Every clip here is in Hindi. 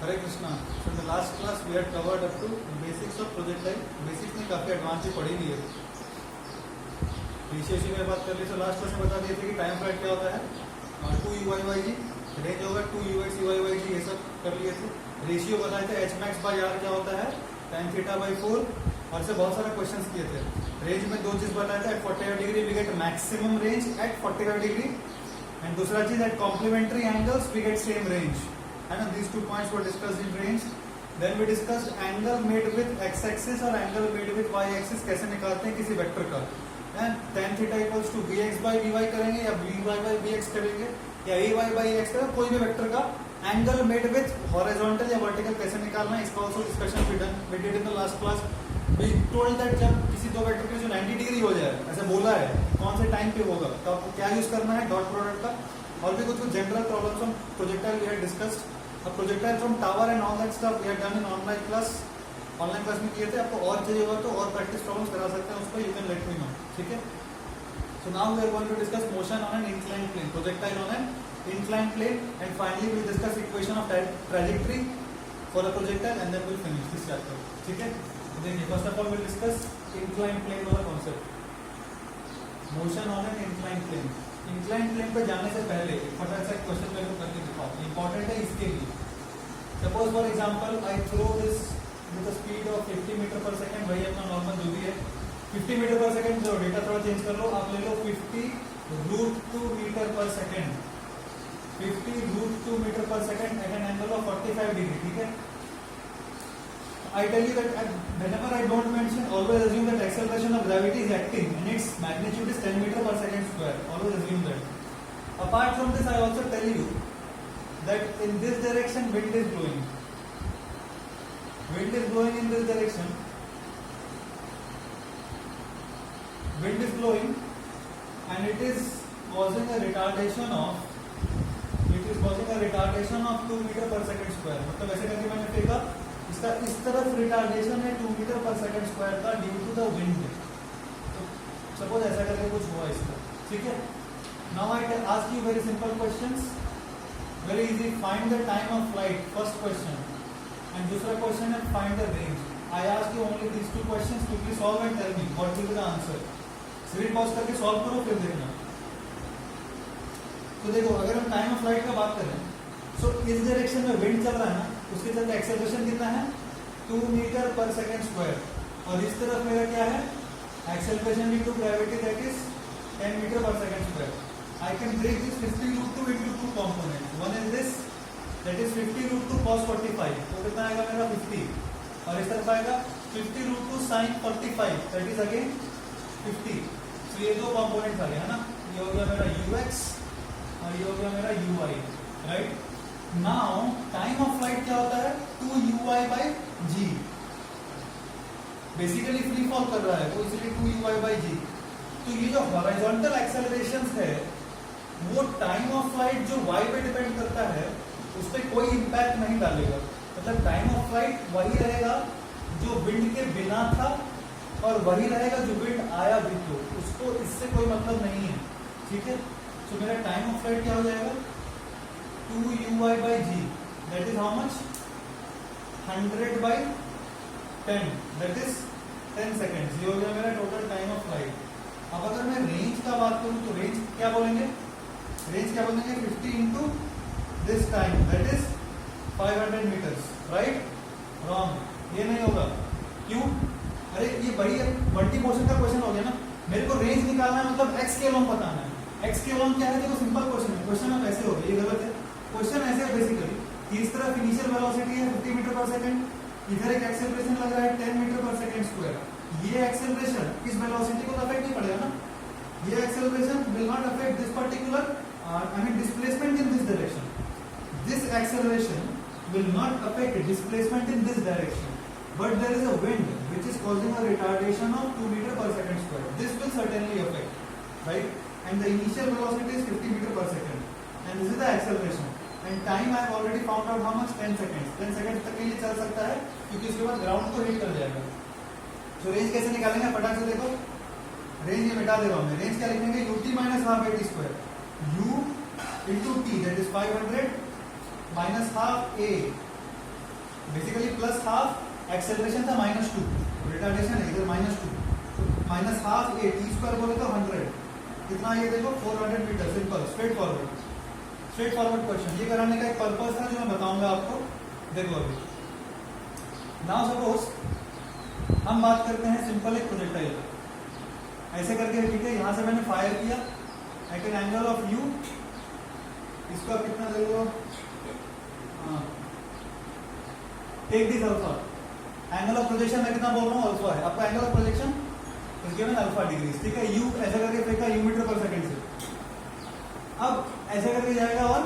Hare Krishna. So in the last class we had covered up to basics of projectile. Basics में काफी एडवांस पढ़ी नहीं है। रेशियो में बात कर ली तो लास्ट क्लास में बता दिए थे कि टाइम फ्लाइट क्या होता है, 2u/y/g, रेंज होगा 2u/c/y/g, ये सब कर लिए थे। रेशियो बताए थे h_max/r क्या होता है, tan θ/4, और से बहुत सारे क्वेश्चंस किए थे। रेंज में दो चीज बताया था, at 45 degree we get maximum range at 45 degree, and दूसरा चीज at complementary angles we get same range, है ना। these 2 points were discussed in range. Then we discussed angle made with x axis और angle made with y axis कैसे निकालते हैं किसी वेक्टर का, and tan θ equals to vx/vy करेंगे या vy/vx करेंगे या ay/x करेंगे, कोई भी वेक्टर का एंगल मेड विथ हॉरिजॉन्टल या वर्टिकल कैसे निकालना है, इसका also discussion we did in the last class. We told that जब किसी दो वेक्टर के जो 90 डिग्री हो जाए, ऐसे बोला है कौन से टाइम पे होगा, तो आपको क्या यूज करना है, डॉट प्रोडक्ट का। और भी कुछ general problems on projectile we had discussed. अब projectile from tower and all that stuff we have done in online class में किए थे। आपको और चाहिए होगा तो और प्रैक्टिस प्रॉब्लम्स करा सकते हैं, उसको you can let me know, ठीक है। So now we are going to discuss motion on an inclined plane, projectile on an inclined plane, and finally we discuss equation of trajectory for a projectile and then we'll finish this chapter, ठीक है। देखिए first of all we'll discuss inclined plane वाला concept, motion on an inclined plane। inclined plane पे जाने से पहले फटाफट से क्वेश्चन मेरे को करके दिखाओ, इंपॉर्टेंट है इसके लिए। Suppose for example I throw this with the speed of 50 metre per second, वही अपना नॉर्मल जो भी है 50 मीटर पर सेकंड, जो डेटा थोड़ा चेंज कर लो, आप ले लो 50√2 metre per second, 50√2 metre per second at an angle of 45 degree, ठीक है। I tell you that whenever I don't mention, always assume that acceleration of gravity is acting and its magnitude is 10 meter per second square. Always assume that. Apart from this, I also tell you that in this direction wind is blowing. Wind is blowing in this direction. Wind is blowing and it is causing a retardation of 2 metre per second square. मतलब ऐसे करके मैंने फेंका, इसका इस तरफ रिटार्डेशन है 2 मीटर पर सेकंड स्क्वायर का ड्यू टू द विंड। तो सपोज ऐसा करके कुछ हुआ इसका, ठीक है। Now I can ask you very simple questions, very easy. Find the time of flight, first question, and दूसरा क्वेश्चन है find the range. I ask you only these 2 questions, quickly solve and tell me what will be the answer. Screen pause करके सॉल्व करो फिर देखना। तो देखो अगर हम टाइम ऑफ फ्लाइट का बात करें, सो इस डायरेक्शन में विंड चल रहा है ना, उसके चलते एक्सेलरेशन कितना है 2 मीटर पर सेकंड स्क्वायर, और इस तरफ मेरा क्या है acceleration due to gravity that is 10 metre per second square. I can break this 50√2 into 2 components, one is this that is 50√2 cos 45, तो कितना आएगा मेरा 50, और इस तरफ आएगा 50√2 sin 45 दैट इज अगेन 50। तो ये दो कंपोनेंट्स आ गए, है ना। ये हो गया मेरा ux और ये हो गया मेरा uy, right. Now time of flight क्या होता है 2uy/g, बेसिकली फ्री फॉल कर रहा है तो इसलिए 2uy/g। तो ये जो हॉरिजॉन्टल एक्सेलरेशंस है वो टाइम ऑफ फ्लाइट जो y पे डिपेंड करता है उस पर कोई इंपैक्ट नहीं डालेगा। मतलब टाइम ऑफ फ्लाइट वही रहेगा जो विंड के बिना था और वही रहेगा जो विंड आया भी, तो उसको इससे कोई मतलब नहीं है, ठीक है। तो मेरा टाइम ऑफ फ्लाइट क्या हो जाएगा 2uy/g, that is how much 100/10, that is 10 seconds। ये हो गया मेरा टोटल टाइम ऑफ फ्लाइट। अब अगर मैं रेंज का बात करूं तो रेंज क्या बोलेंगे, 50 into this time, that is 500 meters, right? Wrong, ये नहीं होगा। क्यों? अरे ये बड़ी मल्टी पोर्शन का क्वेश्चन हो गया ना, मेरे को रेंज निकालना है, मतलब एक्स के लॉन्ग बताना है। एक्स के लॉन्ग क्या है, देखो सिंपल क्वेश्चन है, क्वेश्चन अब ऐसे हो गया, ये गलत है। क्वेश्चन ऐसे है बेसिकली कि इस तरफ इनिशियल वेलोसिटी है 50 मीटर पर सेकंड, इधर एक एक्सेलरेशन लग रहा है 10 मीटर पर सेकंड स्क्वायर। ये एक्सेलरेशन इस वेलोसिटी को तो अफेक्ट नहीं पड़ेगा ना, ये acceleration will not affect this particular displacement in this direction. This acceleration will not affect displacement in this direction, but there is a wind which is causing a retardation of 2 meter per second square. This will certainly affect, right? And the initial velocity is 50 meter per second, and this is the acceleration. And time I have already found out how much, 10 seconds. 10 seconds तक के लिए चल सकता है क्योंकि उसके बाद ग्राउंड को हिट कर जाएगा। तो रेंज कैसे निकालेंगे फटाक से देखो, रेंज ये मिटा दे रहा हूँ मैं। रेंज क्या लिखेंगे ut minus half at square, u into t that is 500 minus half a basically plus half acceleration था -2, रिटार्डेशन है इधर -2, minus half a t square बोले तो 100, कितना ये देखो 400 metre, simple straightforward question. ये कराने का एक पर्पस था जो मैं बताऊंगा आपको, देखो अभी। नाउ सपोज हम बात करते हैं सिंपल एक प्रोजेक्टाइल, ऐसे करके, ठीक है, यहां से मैंने फायर किया at an angle of u, इसका कितना देखो, take this alpha, angle of projection मैं कितना बोल रहा हूँ, अल्फा है आपका angle of projection is given alpha degrees, ठीक है। यू ऐसा करके फेंका यू मीटर पर सेकंड से, अब ऐसा करके जाएगा और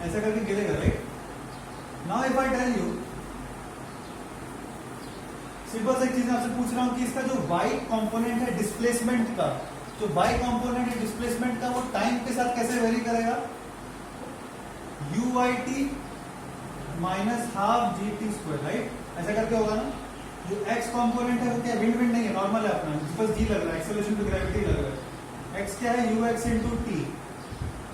ऐसा करके गिरेगा, right. Now if I tell you, simple से एक चीज आपसे पूछ रहा हूं कि इसका जो y कंपोनेंट है डिस्प्लेसमेंट का, जो y कंपोनेंट है डिस्प्लेसमेंट का, वो टाइम के साथ कैसे वेरी करेगा, ut minus half gt square, right, ऐसा करके होगा ना। जो x कंपोनेंट है वो क्या विंड नहीं है, नॉर्मल है अपना, बस g लग रहा है, एक्सेलरेशन टू ग्रेविटी लग रहा है। x क्या है, ux इंटू टी,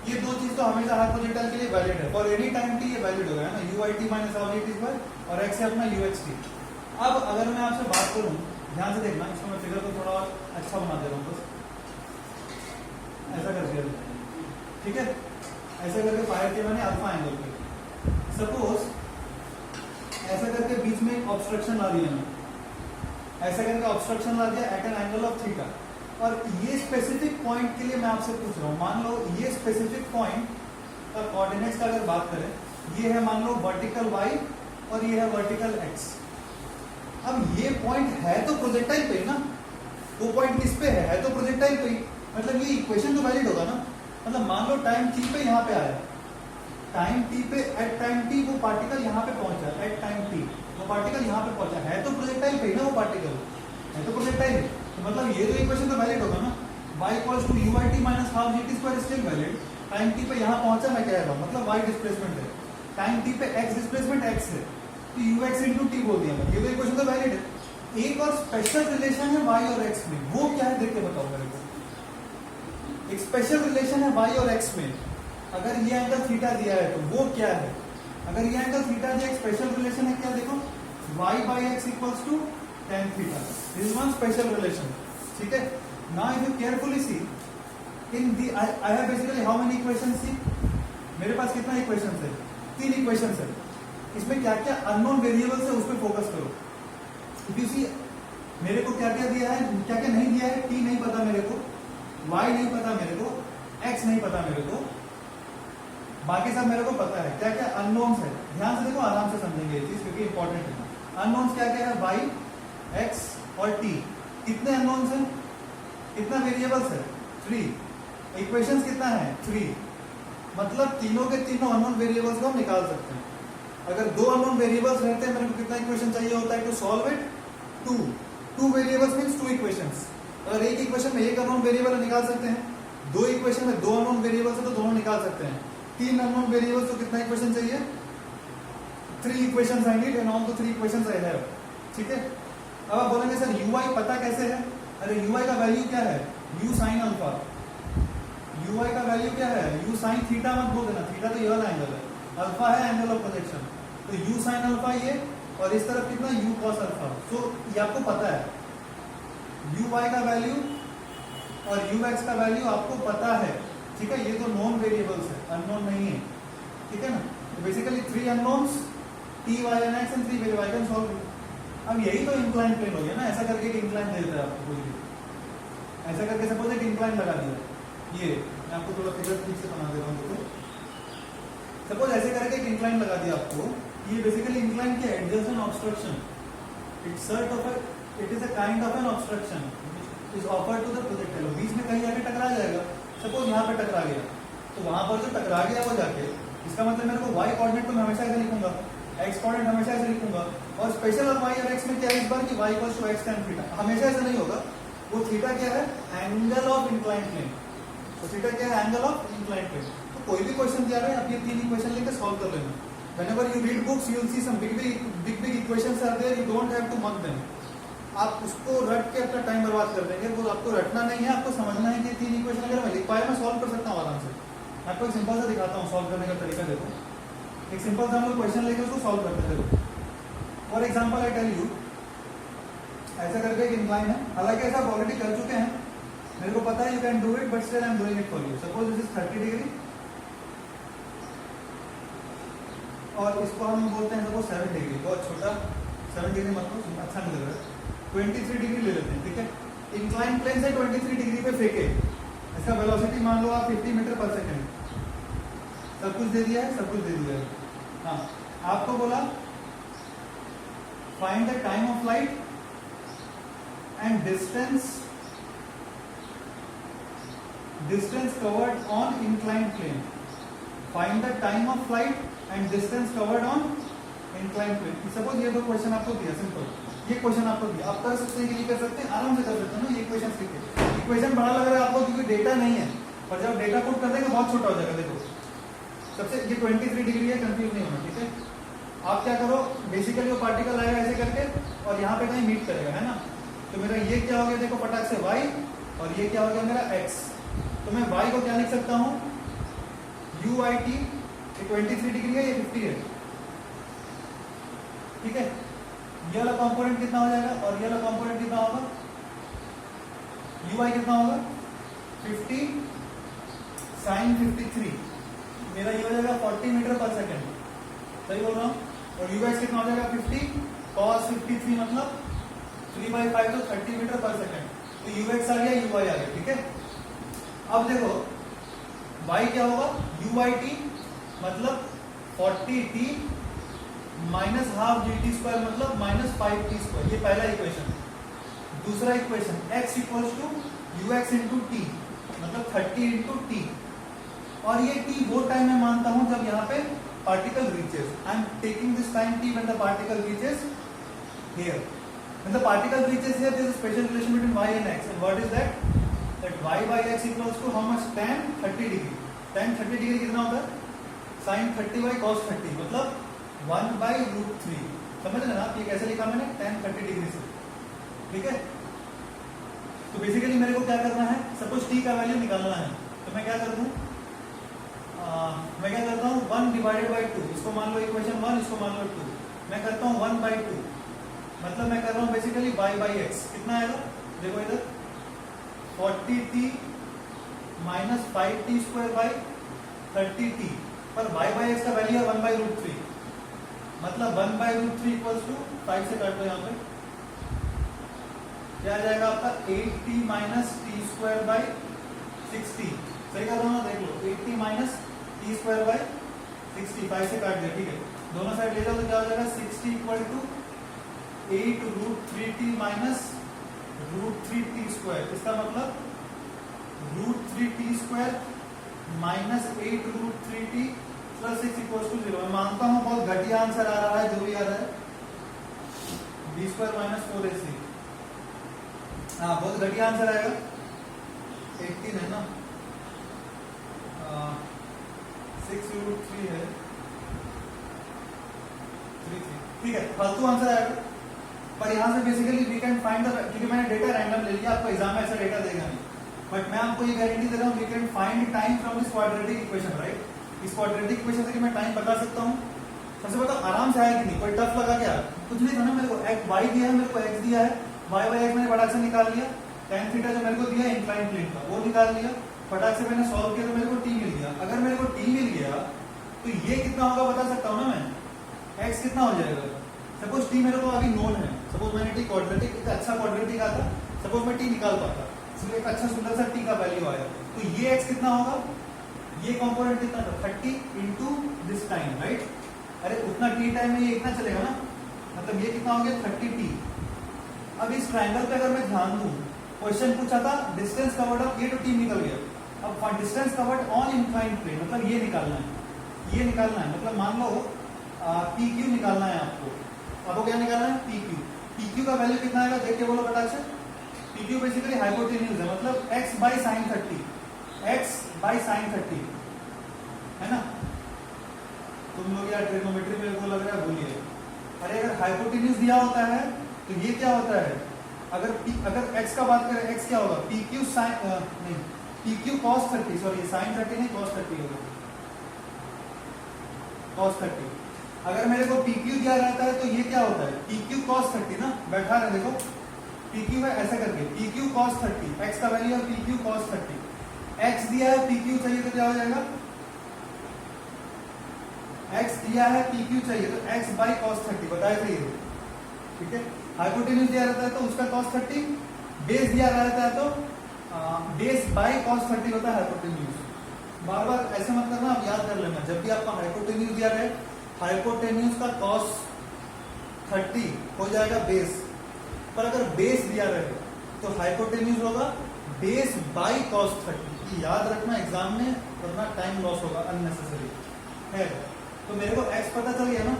ये दो चीज तो हमेशा हर प्रोजेक्टाइल के लिए वैलिड है, फॉर एनी टाइम टी ये वैलिड होगा ना, ut minus half gt square, और x है अपना uxt। अब अगर मैं आपसे बात करूं, ध्यान से देखना, इसको मैं फिगर को थोड़ा और अच्छा बना दे रहा हूं, बस ऐसा करके, ठीक है, ऐसा करके फायर किया मैंने अल्फा एंगल पे। सपोज ऐसा करके बीच में एक ऑब्स्ट्रक्शन ला दिया मैंने, ऐसा करके ऑब्स्ट्रक्शन ला दिया at an angle of theta, और ये स्पेसिफिक पॉइंट के लिए मैं आपसे पूछ रहा हूं, मान लो ये स्पेसिफिक पॉइंट का कोऑर्डिनेट्स का अगर बात करें, ये है मान लो वर्टिकल y और ये है वर्टिकल x। अब ये पॉइंट है तो प्रोजेक्टाइल पे ही ना, वो पॉइंट किस पे है तो प्रोजेक्टाइल पे ही, मतलब ये इक्वेशन तो वैलिड होगा ना। मतलब मान लो टाइम t पे यहाँ पे आया, टाइम t पे एट टाइम t वो पार्टिकल यहाँ पे पहुंचा, एट टाइम t वो पार्टिकल यहाँ पे पहुंचा, है तो प्रोजेक्टाइल पे ही ना, वो पार्टिकल है तो प्रोजेक्टाइल, तो मतलब ये तो इक्वेशन तो वैलिड होगा ना। y equals to ut minus half gt square still valid, time t पे यहाँ पहुंचा मैं कह रहा हूँ, मतलब y डिस्प्लेसमेंट है, टाइम t पे x डिस्प्लेसमेंट x है, तो ux इंटू टी बोल दिया मैं, ये तो इक्वेशन तो वैलिड है। एक और स्पेशल रिलेशन है y और x में, वो क्या है देख के बताओ मेरे को। एक स्पेशल रिलेशन है y और x में, अगर ये एंगल थीटा दिया है तो वो क्या है, अगर ये एंगल थीटा दिया, एक स्पेशल रिलेशन है, क्या देखो, y by x equals to tan theta, this is one special relation, ठीक है। Now if you carefully see in the, I have basically how many equations, see मेरे पास कितना इक्वेशंस है, 3 इक्वेशंस है, इसमें क्या क्या अननोन वेरिएबल्स है उस पर फोकस करो। इफ यू सी मेरे को क्या क्या दिया है, क्या क्या नहीं दिया है, t नहीं पता मेरे को, y नहीं पता मेरे को, x नहीं पता मेरे को, बाकी सब मेरे को पता है। क्या क्या अननोन्स है, ध्यान से देखो, आराम से समझेंगे ये चीज क्योंकि इंपॉर्टेंट है। अननोन्स क्या क्या है, y, x और t, कितने अननोन्स है, कितना वेरिएबल्स है, 3, इक्वेशंस कितना है, 3, मतलब तीनों के तीनों अननोन वेरिएबल्स को हम निकाल सकते हैं। अगर 2 अननोन वेरिएबल्स रहते हैं, मेरे को कितना इक्वेशन चाहिए होता है to solve it, 2 variables means 2 equations. अगर एक इक्वेशन में एक अननोन वेरिएबल निकाल सकते हैं, 2 इक्वेशन में 2 अननोन वेरिएबल्स है तो दोनों निकाल सकते हैं, 3 अननोन वेरिएबल्स तो कितना इक्वेशन चाहिए, 3 equations I need and all the 3 equations I have, ठीक है। अब आप बोलेंगे सर ui पता कैसे है, अरे ui का वैल्यू क्या है, u sin अल्फा, ui का वैल्यू क्या है, u sin थीटा मत बोल देना, थीटा तो ये वाला एंगल है, अल्फा है एंगल ऑफ प्रोजेक्शन, तो u sin अल्फा ये, और इस तरफ कितना u cos अल्फा, तो ये आपको पता है। uy का वैल्यू और ux का वैल्यू आपको पता है, ठीक है, ये तो नॉन वेरिएबल्स है, अननोन नहीं है, ठीक है ना। तो basically 3 unknowns t, y and x and 3 variable, I can solve. अब यही तो इंक्लाइन प्लेन हो गया ना, ऐसा करके एक इंक्लाइन दे देता है आपको कोई भी, ऐसा करके सपोज एक इंक्लाइन लगा दिया, ये मैं आपको थोड़ा फिगर ठीक से बना दे रहा हूँ, तो सपोज ऐसे करके एक इंक्लाइन लगा दिया आपको, ये बेसिकली इंक्लाइन क्या है, adjacent obstruction, it is a kind of an obstruction is offered to the projectile, बीच में कहीं जाके टकरा जाएगा, सपोज यहाँ पे टकरा गया, तो वहां पर जो टकरा गया वो जाके, इसका मतलब मेरे को y कोऑर्डिनेट तो मैं हमेशा ऐसे लिखूंगा, x कोऑर्डिनेट हमेशा ऐसे लिखूंगा, और स्पेशल और y और x में क्या है इस बार कि y equals to x tan theta, हमेशा ऐसा नहीं होगा, वो थीटा क्या है, एंगल ऑफ इंक्लाइन प्लेन, तो थीटा क्या है, एंगल ऑफ इंक्लाइन प्लेन। तो कोई भी क्वेश्चन दिया है, आप ये 3 इक्वेशन लेकर सॉल्व कर लेना। Whenever you read books, you will see some big equations are there. You don't have to mark them. आप उसको रट के अपना टाइम बर्बाद कर देंगे, वो आपको रटना नहीं है, आपको समझना है कि 3 इक्वेशन अगर मैं लिख पाया मैं सॉल्व कर सकता हूँ आराम से। मैं आपको एक सिंपल सा दिखाता हूँ सॉल्व करने का तरीका, देखो एक सिंपल सा हम लोग क्वेश्चन लेके उसको सॉल्व करते थे। For example I tell you, ऐसा करके एक इंक्लाइन है, हालांकि ऐसा आप ऑलरेडी कर चुके हैं, मेरे को पता है you can do it, but still I am doing it for you. Suppose this is 30 degree और इसको हम बोलते हैं सपोज 7 डिग्री, बहुत छोटा 7 डिग्री मतलब अच्छा नहीं लग रहा है, 23 डिग्री ले लेते हैं, ठीक है। इंक्लाइन प्लेन से 23 डिग्री पे फेंके, इसका वेलोसिटी मान लो आप 50 मीटर पर सेकेंड। सब कुछ दे दिया है, सब कुछ दे दिया है। हाँ, आपको बोला find the time of flight and distance covered on inclined plane. Find the time of flight and distance covered on inclined plane. Suppose ये दो क्वेश्चन आपको दिया, सिंपल ये क्वेश्चन आपको दिया, आप कर सकते हैं कि नहीं कर सकते हैं, आराम से कर सकते हैं ना। ये इक्वेशन सीखे, इक्वेशन बड़ा लग रहा है आपको क्योंकि डेटा नहीं है, पर जब डेटा पुट कर देंगे बहुत छोटा हो जाएगा। देखो सबसे ये 23 डिग्री है, कंफ्यूज नहीं होना, ठीक है। आप क्या करो, बेसिकली वो पार्टिकल आएगा ऐसे करके और यहाँ पे कहीं मीट करेगा, है ना। तो मेरा ये क्या हो गया, देखो फटाक से y, और ये क्या हो गया मेरा x। तो मैं y को क्या लिख सकता हूँ, UIT, ये 23 डिग्री है, ये 50 है, ठीक है। ये वाला कंपोनेंट कितना हो जाएगा और ये वाला कंपोनेंट कितना होगा, UI कितना होगा 50 sin 53, मेरा ये हो जाएगा 40 मीटर पर सेकेंड, सही बोल रहा हूँ। और UX कितना हो जाएगा 50 cos 53 मतलब 3/5 तो 30 मीटर पर सेकेंड। तो UX आ गया, UI आ गया, ठीक है। अब देखो y क्या होगा, UIT मतलब 40t minus half GT square मतलब -5t स्क्वायर, ये पहला इक्वेशन। दूसरा equation x equals to UX into t मतलब 30 इंटू टी, और ये t वो टाइम मैं मानता हूं जब यहाँ पे particle reaches, I am taking this time t when the particle reaches here, when the particle reaches here there is a special relation between y and x, and what is that y by x equals to how much, tan 30 degree. tan 30 degree कितना होता है, sin 30 by cos 30 मतलब 1/√3। समझ रहे ना आप, ये कैसे लिखा मैंने, tan 30 डिग्री से, ठीक है। तो बेसिकली मेरे को क्या करना है, सपोज t का वैल्यू निकालना है, तो मैं क्या करता हूँ, मैं क्या करता हूँ 1 डिवाइडेड बाई 2, इसको मान लो इक्वेशन 1, इसको मान लो 2, मैं करता हूँ 1/2, मतलब मैं कर रहा हूँ बेसिकली y by x, कितना आएगा देखो इधर 40t minus 5t square by 30t, पर y by x का वैल्यू है 1/√3, मतलब 1/√3 इक्वल्स टू 5 से काट दो, यहाँ पे क्या आ जाएगा आपका 8t minus T square by 60, सही कर रहा हूँ ना, देख लो 8t minus T square by 60, 5 से काट दिया, ठीक है। दोनों साइड ले जाओ तो क्या हो जाएगा 60 equal to 8√3t minus √3t square, इसका मतलब √3t square minus 8√3t plus 6 equal to 0। मैं मानता हूँ बहुत घटिया आंसर आ रहा है, जो भी आ रहा है b² माइनस 4ac, हाँ बहुत घटिया आंसर आएगा, 18 है ना, 6√3 है 33, ठीक है, फालतू आंसर आएगा। पर यहाँ से basically we can find the, क्योंकि मैंने डेटा रैंडम ले लिया, आपको एग्जाम में ऐसा डेटा देगा नहीं, बट मैं आपको ये गारंटी दे रहा हूँ we can find time from this quadratic equation, right. इस क्वाड्रेटिक इक्वेशन से मैं टाइम बता सकता हूँ। सबसे पहले आराम से आया कि नहीं, कोई टफ लगा क्या, कुछ नहीं था ना, मेरे को y दिया है, मेरे को x दिया है, y by x मैंने फटाक से निकाल लिया, tan थीटा जो मेरे को दिया इंक्लाइन प्लेन का वो निकाल लिया, फटाक से मैंने सॉल्व किया तो मेरे को t मिल गया। अगर मेरे को t मिल गया तो ये कितना होगा बता सकता हूँ ना मैं, x कितना हो जाएगा। सपोज t मेरे को अभी नोन है, सपोज मैंने t क्वाड्रेटिक, एक अच्छा क्वाड्रेटिक आता, सपोज मैं t निकाल पाता, सिर्फ एक अच्छा सुंदर सा t का वैल्यू आया, तो ये x कितना होगा, ये कंपोनेंट कितना था 30 इंटू दिस टाइम, राइट। अरे उतना t टाइम में ये इतना चलेगा ना, मतलब ये कितना हो गया 30t। अब इस ट्रायंगल पे अगर मैं ध्यान दूं, क्वेश्चन पूछा था डिस्टेंस कवर्ड ऑफ, ये तो t निकल गया, अब distance covered on inclined plane मतलब ये निकालना है, ये निकालना है, मतलब मान लो PQ निकालना है आपको, आपको क्या निकालना है PQ। PQ का वैल्यू कितना आएगा देख के बोलो फटाक से। PQ बेसिकली हाइपोटेन्यूज है, मतलब x by sine 30, x by sine 30 है ना। तुम लोग यार ट्रिग्नोमेट्री में को लग रहा है, बोलिए। अरे अगर हाइपोटेन्यूज दिया होता है तो ये क्या होता है, अगर x का बात करें, x क्या होगा PQ साइन नहीं PQ cos 30, सॉरी साइन 30 नहीं cos 30 होगा, cos 30। अगर मेरे को PQ दिया रहता है तो ये क्या होता है, PQ cos 30 ना, बैठा रहे देखो PQ है ऐसा करके, PQ cos 30, x का वैल्यू है PQ cos 30, x दिया है PQ चाहिए तो क्या हो जाएगा, x दिया है PQ चाहिए तो x बाई cos 30 बताया था ये, ठीक है। हाइपोटेन्यूज दिया रहता है तो उसका cos 30, बेस दिया रहता है तो बेस बाई cos 30 होता है हाइपोटेन्यूज। बार बार ऐसे मत करना, आप याद कर लेना, जब भी आपका हाइपोटेन्यूज दिया रहे, हाइपोटेन्यूज का cos 30 हो जाएगा बेस, पर अगर बेस दिया रहे तो हाइपोटेन्यूज होगा बेस बाई cos 30। याद रखना एग्जाम में, वरना टाइम लॉस होगा अननेसेसरी है। तो मेरे को x पता चल गया ना,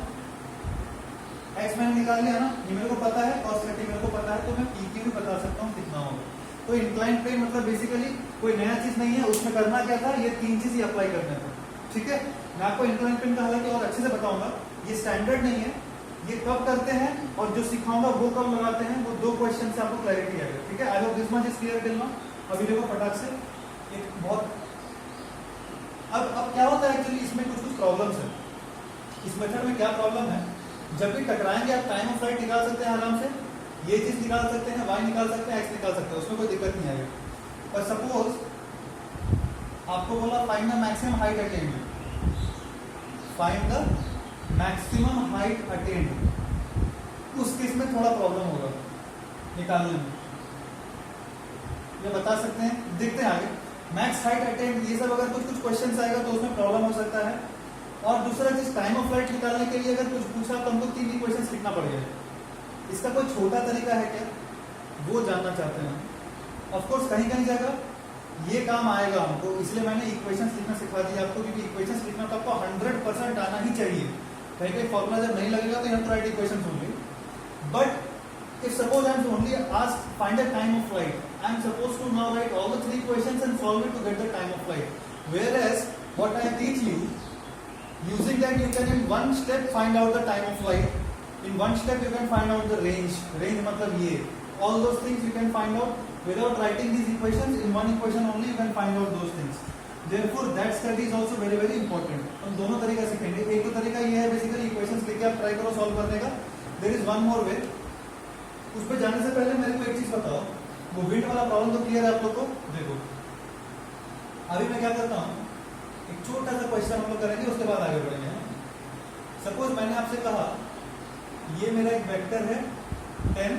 x मैंने निकाल लिया ना, ये मेरे को पता है, cos 30 मेरे को पता है, तो मैं PQ भी बता सकता हूँ कितना होगा। तो इंक्लाइन प्लेन मतलब बेसिकली कोई नया चीज नहीं है, उसमें करना क्या था, ये तीन चीज ही अप्लाई करने थे, ठीक है। मैं आपको इंक्लाइन प्लेन का हालांकि और अच्छे से बताऊंगा, ये स्टैंडर्ड नहीं है, ये कब करते हैं और जो सिखाऊंगा वो कब लगाते हैं, वो दो क्वेश्चन से आपको क्लैरिटी आएगा, ठीक है। I hope this much is clear till now. अभी देखो फटाक से एक बहुत, अब क्या होता है एक्चुअली, इसमें कुछ कुछ प्रॉब्लम्स है इस मेथड में। क्या प्रॉब्लम है, जब भी टकराएंगे आप टाइम ऑफ फ्लाइट निकाल सकते हैं आराम से, ये चीज निकाल सकते हैं, y निकाल सकते हैं, x निकाल सकते हैं, उसमें कोई दिक्कत नहीं आएगी। पर सपोज आपको बोला find the maximum height attend, find the maximum height attend, उस केस में थोड़ा प्रॉब्लम होगा निकालने में, ये बता सकते हैं, देखते हैं आगे। मैक्स हाइट अटेन्ड ये सब अगर कुछ कुछ क्वेश्चन आएगा तो उसमें प्रॉब्लम हो सकता है। और दूसरा चीज, टाइम ऑफ फ्लाइट निकालने के लिए अगर कुछ पूछा तो हमको 3 इक्वेशंस लिखना पड़ेगा। इसका कोई छोटा तरीका है क्या, वो जानना चाहते हैं। ऑफ कोर्स कहीं कहीं जगह ये काम आएगा हमको, इसलिए मैंने इक्वेशंस लिखना सिखा दिया आपको, क्योंकि इक्वेशंस लिखना तो आपको 100% आना ही चाहिए। कहीं कहीं फॉर्मूला जब नहीं लगेगा तो you have to write equations only. But if suppose I am only asked find the time of flight, I am supposed to now write all the 3 equations and solve it to get the time of flight. Whereas what I teach you, using that you can in one step find out the time of flight. In one step you can find out the range. Range मतलब ये, all those things you can find out without writing these equations. In one equation only you can find out those things. Therefore that study is also very very important. हम दोनों तरीका सीखेंगे। एक तो तरीका ये है बेसिकली इक्वेशंस लेके आप ट्राई करो सॉल्व करने का। There is one more way. उस पर जाने से पहले मेरे को एक चीज बताओ, वो विंड वाला प्रॉब्लम तो क्लियर है आप लोग को। देखो अभी मैं क्या करता हूँ, एक छोटा सा क्वेश्चन हम लोग करेंगे, उसके बाद आगे बढ़ेंगे। सपोज मैंने आपसे कहा ये मेरा एक वेक्टर है 10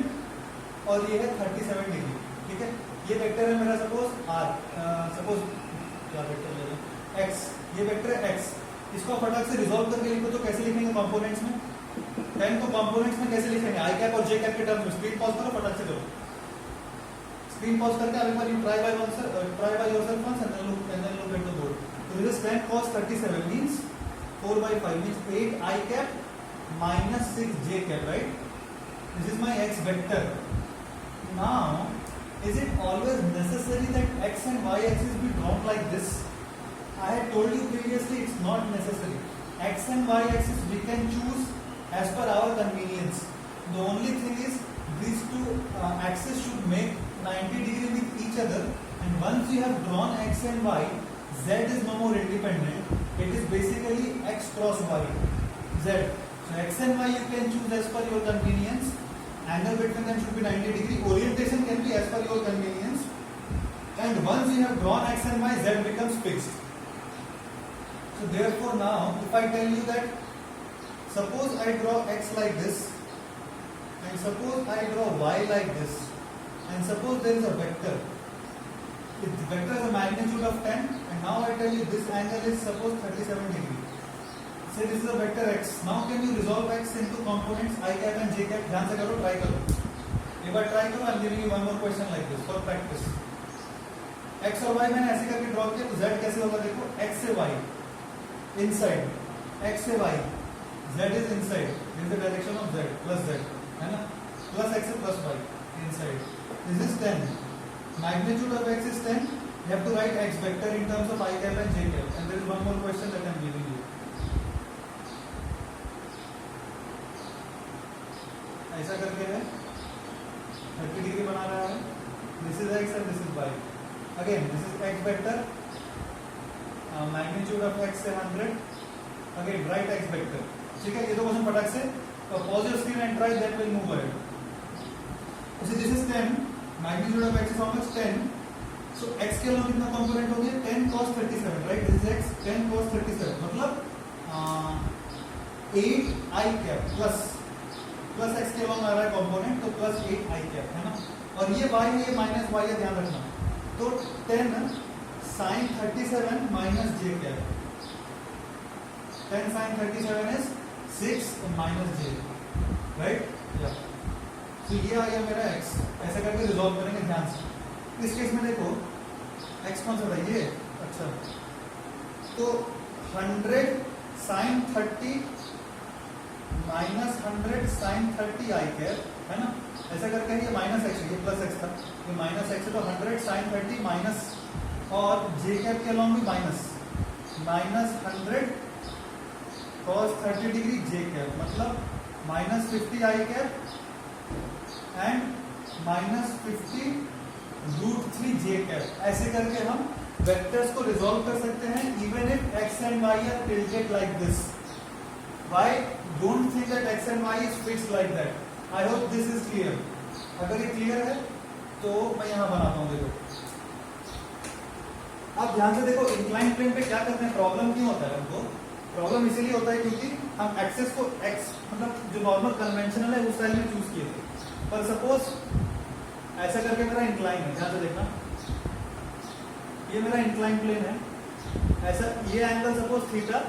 और ये है 37 डिग्री, ठीक है। ये वेक्टर है मेरा सपोज r, सपोज क्या वेक्टर ले रहे हैं x, ये वेक्टर है x। इसको फटाक से रिजॉल्व करके लिखो तो कैसे लिखेंगे कंपोनेंट्स में, 10 को कंपोनेंट्स में कैसे लिखेंगे, आई कैप और जे कैप के टर्म्स में। स्क्रीन पॉज करो, फटाक से करो, स्क्रीन पॉज करके अब एक बार you try by yourself once and then look at the board. So this is 10 cos 37 means 4 by 5 means 8 I cap minus 6 j cap, right? This is my x vector. Now, is it always necessary that x and y axis be drawn like this? I had told you previously it's not necessary. X and y axis we can choose as per our convenience. The only thing is these two axes should make 90 degree with each other, and once you have drawn x and y, z is no more independent. It is basically x cross y, z. So x and y you can choose as per your convenience. Angle between them should be 90 degree. Orientation can be as per your convenience. And once you have drawn x and y, z becomes fixed. So therefore now, if I tell you that, suppose I draw x like this, and suppose I draw y like this, and suppose there is a vector. If the vector has a magnitude of 10, and now I tell you this angle is suppose 37 degree. Say this is a vector x. Now can you resolve x into components I cap and j cap? ध्यान से करो, try करो. एक बार try करो. I'm giving you one more question like this for practice. x और y मैंने ऐसे करके ड्रॉ किया, तो z कैसे होगा देखो, x से y inside, x से y, z is inside. This is the direction of z plus z, है ना? Plus x plus y inside. This is 10. Magnitude of x is 10. You have to write x vector in terms of I cap and j cap. And there is one more question that I am giving you. ऐसा करके है 30 डिग्री बना रहा है. This is x and this is y. Again, this is x vector. Magnitude of x is 100. Again right x vector, ठीक है। ये तो क्वेश्चन फटाक से pause your screen and try, that will move ahead. This is 10, magnitude of x is how much 10, so x के अलॉन्ग कितना कंपोनेंट हो गया 10 cos 37, right. This is x 10 cos 37 मतलब 8 i कैप प्लस x के अलॉन्ग आ रहा है कंपोनेंट, तो प्लस 8 i कैप है ना। और ये y है, ये माइनस y है, ध्यान रखना। तो 10 sin 37 minus j cap, 10 sin 37 is 6 minus j, right. तो ये आ गया मेरा x, ऐसे करके रिजॉल्व करेंगे ध्यान से। इस केस में देखो x कौन सा था ये, अच्छा तो 100 sin 30 minus 100 sin 30 i cap है ना, ऐसा करके ये माइनस x है, ये प्लस x था, ये माइनस x है, तो 100 sin 30 माइनस और j कैप के अलॉन्ग भी minus 100 cos 30 degree j cap मतलब minus 50 i cap and minus 50 √3 j cap. ऐसे करके हम वेक्टर्स को रिजॉल्व कर सकते हैं even if x and y are tilted like this. Why don't think that x and y is fixed like that? I hope this is clear. अगर ये क्लियर है तो मैं यहाँ बनाता हूँ, देखो आप ध्यान से देखो। इंक्लाइन प्लेन पे क्या करते हैं, प्रॉब्लम क्यों होता है हमको? प्रॉब्लम इसीलिए होता है क्योंकि हम एक्सेस को x मतलब जो नॉर्मल कन्वेंशनल है उस स्टाइल में चूज किए थे, पर सपोज ऐसा करके मेरा इंक्लाइन है, ध्यान से देखना, ये मेरा इंक्लाइन प्लेन है, ऐसा ये angle suppose theta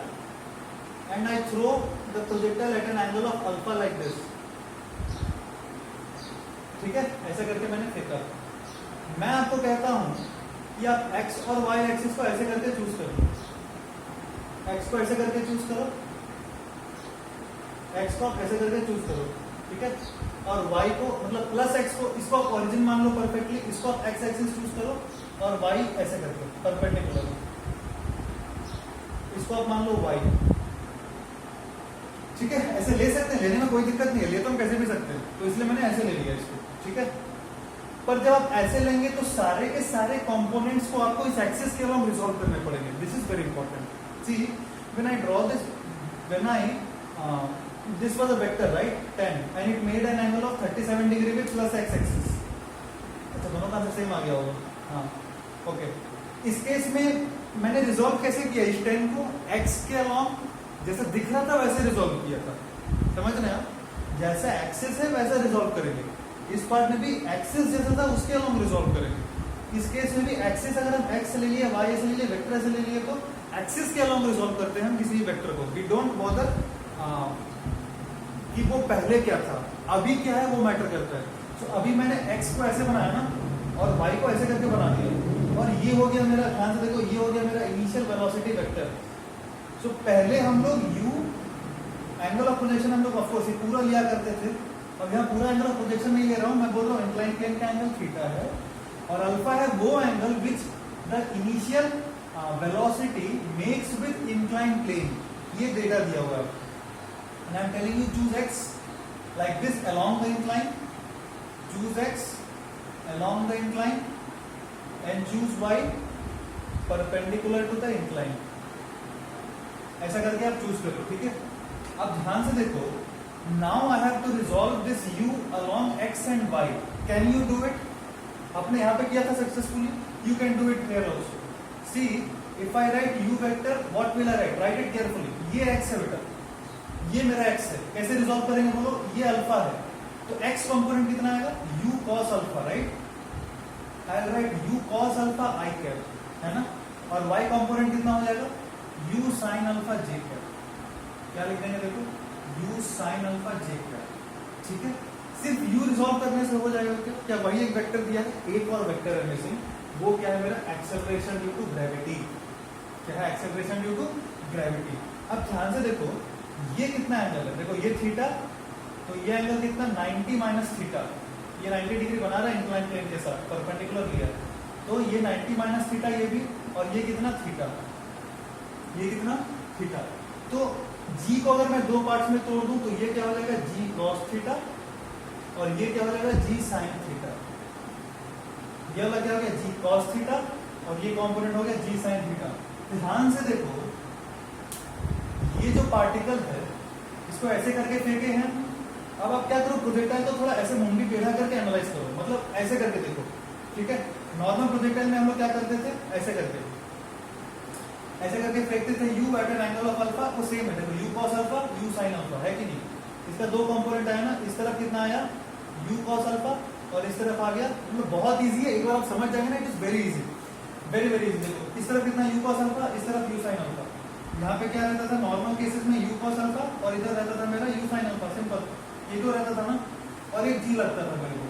and I throw the projectile at an angle of alpha like this, ठीक है। ऐसा करके मैंने फेंका। मैं आपको कहता हूं कि आप x और y एक्सिस को ऐसे करके चूज करो, x को ऐसे करके चूज करो, x को ऐसे करके चूज करो, ठीक है। और y को मतलब प्लस x को, इसको आप ओरिजिन मान लो परफेक्टली, इसको आप x एक्सिस चूज करो और y ऐसे करके परपेंडिकुलर, इसको आप मान लो y, ठीक है। ऐसे ले सकते हैं, लेने में कोई दिक्कत नहीं है, ले तो हम कैसे भी सकते हैं, तो इसलिए मैंने ऐसे ले लिया इसको, ठीक है। पर जब आप ऐसे लेंगे तो सारे के सारे कंपोनेंट्स को आपको इस एक्सिस के अलॉन्ग रिजॉल्व करने पड़ेंगे। This is very important. See when I draw this, when I this was a vector right 10 and it made an angle of 37 degree with plus x axis. अच्छा दोनों का सेम आ गया होगा, हाँ ओके। इस केस में मैंने रिजॉल्व कैसे किया, इस 10 को x के अलॉन्ग जैसा दिख रहा था वैसे रिजॉल्व किया था, समझ रहे हैं आप? जैसा एक्सिस है वैसा रिजॉल्व करेंगे। इस पार्ट में भी एक्सिस जैसा था उसके अलॉन्ग रिजॉल्व करेंगे। इस केस में भी एक्सिस अगर हम x से ले लिए, y से ले लिए, वेक्टर से ले लिए, तो एक्सिस के अलॉन्ग रिजॉल्व करते हैं हम किसी वेक्टर को। वी डोंट बॉदर कि वो पहले क्या था, अभी क्या है वो मैटर करता है। तो अभी मैंने x को ऐसे बनाया ना और y को ऐसे करके बना दिया, और ये हो गया मेरा, ध्यान से देखो, ये हो गया मेरा इनिशियल वेलोसिटी वेक्टर। तो पहले हम लोग u एंगल ऑफ प्रोजेक्शन हम लोग ऑफकोर्स ये पूरा लिया करते थे, अब यहाँ पूरा एंगल ऑफ प्रोजेक्शन नहीं ले रहा हूँ, मैं बोल रहा हूँ इंक्लाइन प्लेन का एंगल थीटा है और अल्फा है वो angle which the initial velocity makes with incline plane. ये डेटा दिया हुआ है and I am telling you choose x like this along the incline, choose x along the incline and choose y perpendicular to the incline। ऐसा करके आप चूज करो, ठीक है। अब ध्यान से देखो, now I have to resolve this u along x and y। Can you do it? आपने यहाँ पे किया था successfully, you can do it here also. See if I write u vector, what will I write? Write it carefully. ये x है बेटा, ये मेरा x है। कैसे रिजॉल्व करेंगे बोलो? ये अल्फा है, तो x कंपोनेंट कितना आएगा? u cos alpha, right. I will write u cos alpha i cap, है ना। और y कंपोनेंट कितना हो जाएगा? u sin alpha j cap. क्या लिख देंगे देखो, u sin alpha j cap, ठीक है। सिर्फ u रिजॉल्व करने से हो जाएगा क्या? क्या वही एक वेक्टर दिया है, एक और वेक्टर है मिसिंग, वो क्या है मेरा? Acceleration due to gravity. क्या है? Acceleration due to gravity. अब ध्यान से देखो, ये कितना एंगल है? देखो ये थीटा, तो ये एंगल कितना? 90 माइनस थीटा। ये 90 डिग्री बना रहा है इंक्लाइन प्लेन के साथ, परपेंडिकुलर लिया, तो ये 90 माइनस थीटा ये भी, और ये कितना? थीटा। ये कितना? थीटा। तो g को अगर मैं दो पार्ट्स में तोड़ दूं तो ये क्या हो जाएगा? g cos थीटा, और ये क्या हो जाएगा? g sin theta. ये वाला क्या हो गया? g cos थीटा, और ये कंपोनेंट हो गया g sin थीटा। ध्यान से देखो, ये जो पार्टिकल है इसको ऐसे करके फेंके हैं। अब आप क्या करो, प्रोजेक्टाइल को थोड़ा ऐसे मुंडी टेढ़ा करके एनालाइज करो, मतलब ऐसे करके देखो, ठीक है। नॉर्मल प्रोजेक्टाइल में हम लोग क्या करते थे, ऐसे करके फेंकते थे u at an angle of alpha, वो सेम है, देखो u cos alpha u sine alpha, है कि नहीं। इसका दो कंपोनेंट आया ना, इस तरफ कितना आया यू कॉस अल्फा और इस तरफ आ गया, मतलब बहुत ईजी है, एक बार आप समझ जाएंगे ना, it is very easy, very very easy. देखो इस तरफ कितना यू कॉस अल्फा, इस तरफ यू साइन अल्फा। यहाँ पे क्या रहता था नॉर्मल केसेस में यू कॉस अल्फा और इधर रहता था मेरा यू साइन अल्फा, सिंपल, ये तो रहता था ना, और एक जी लगता था मेरे को,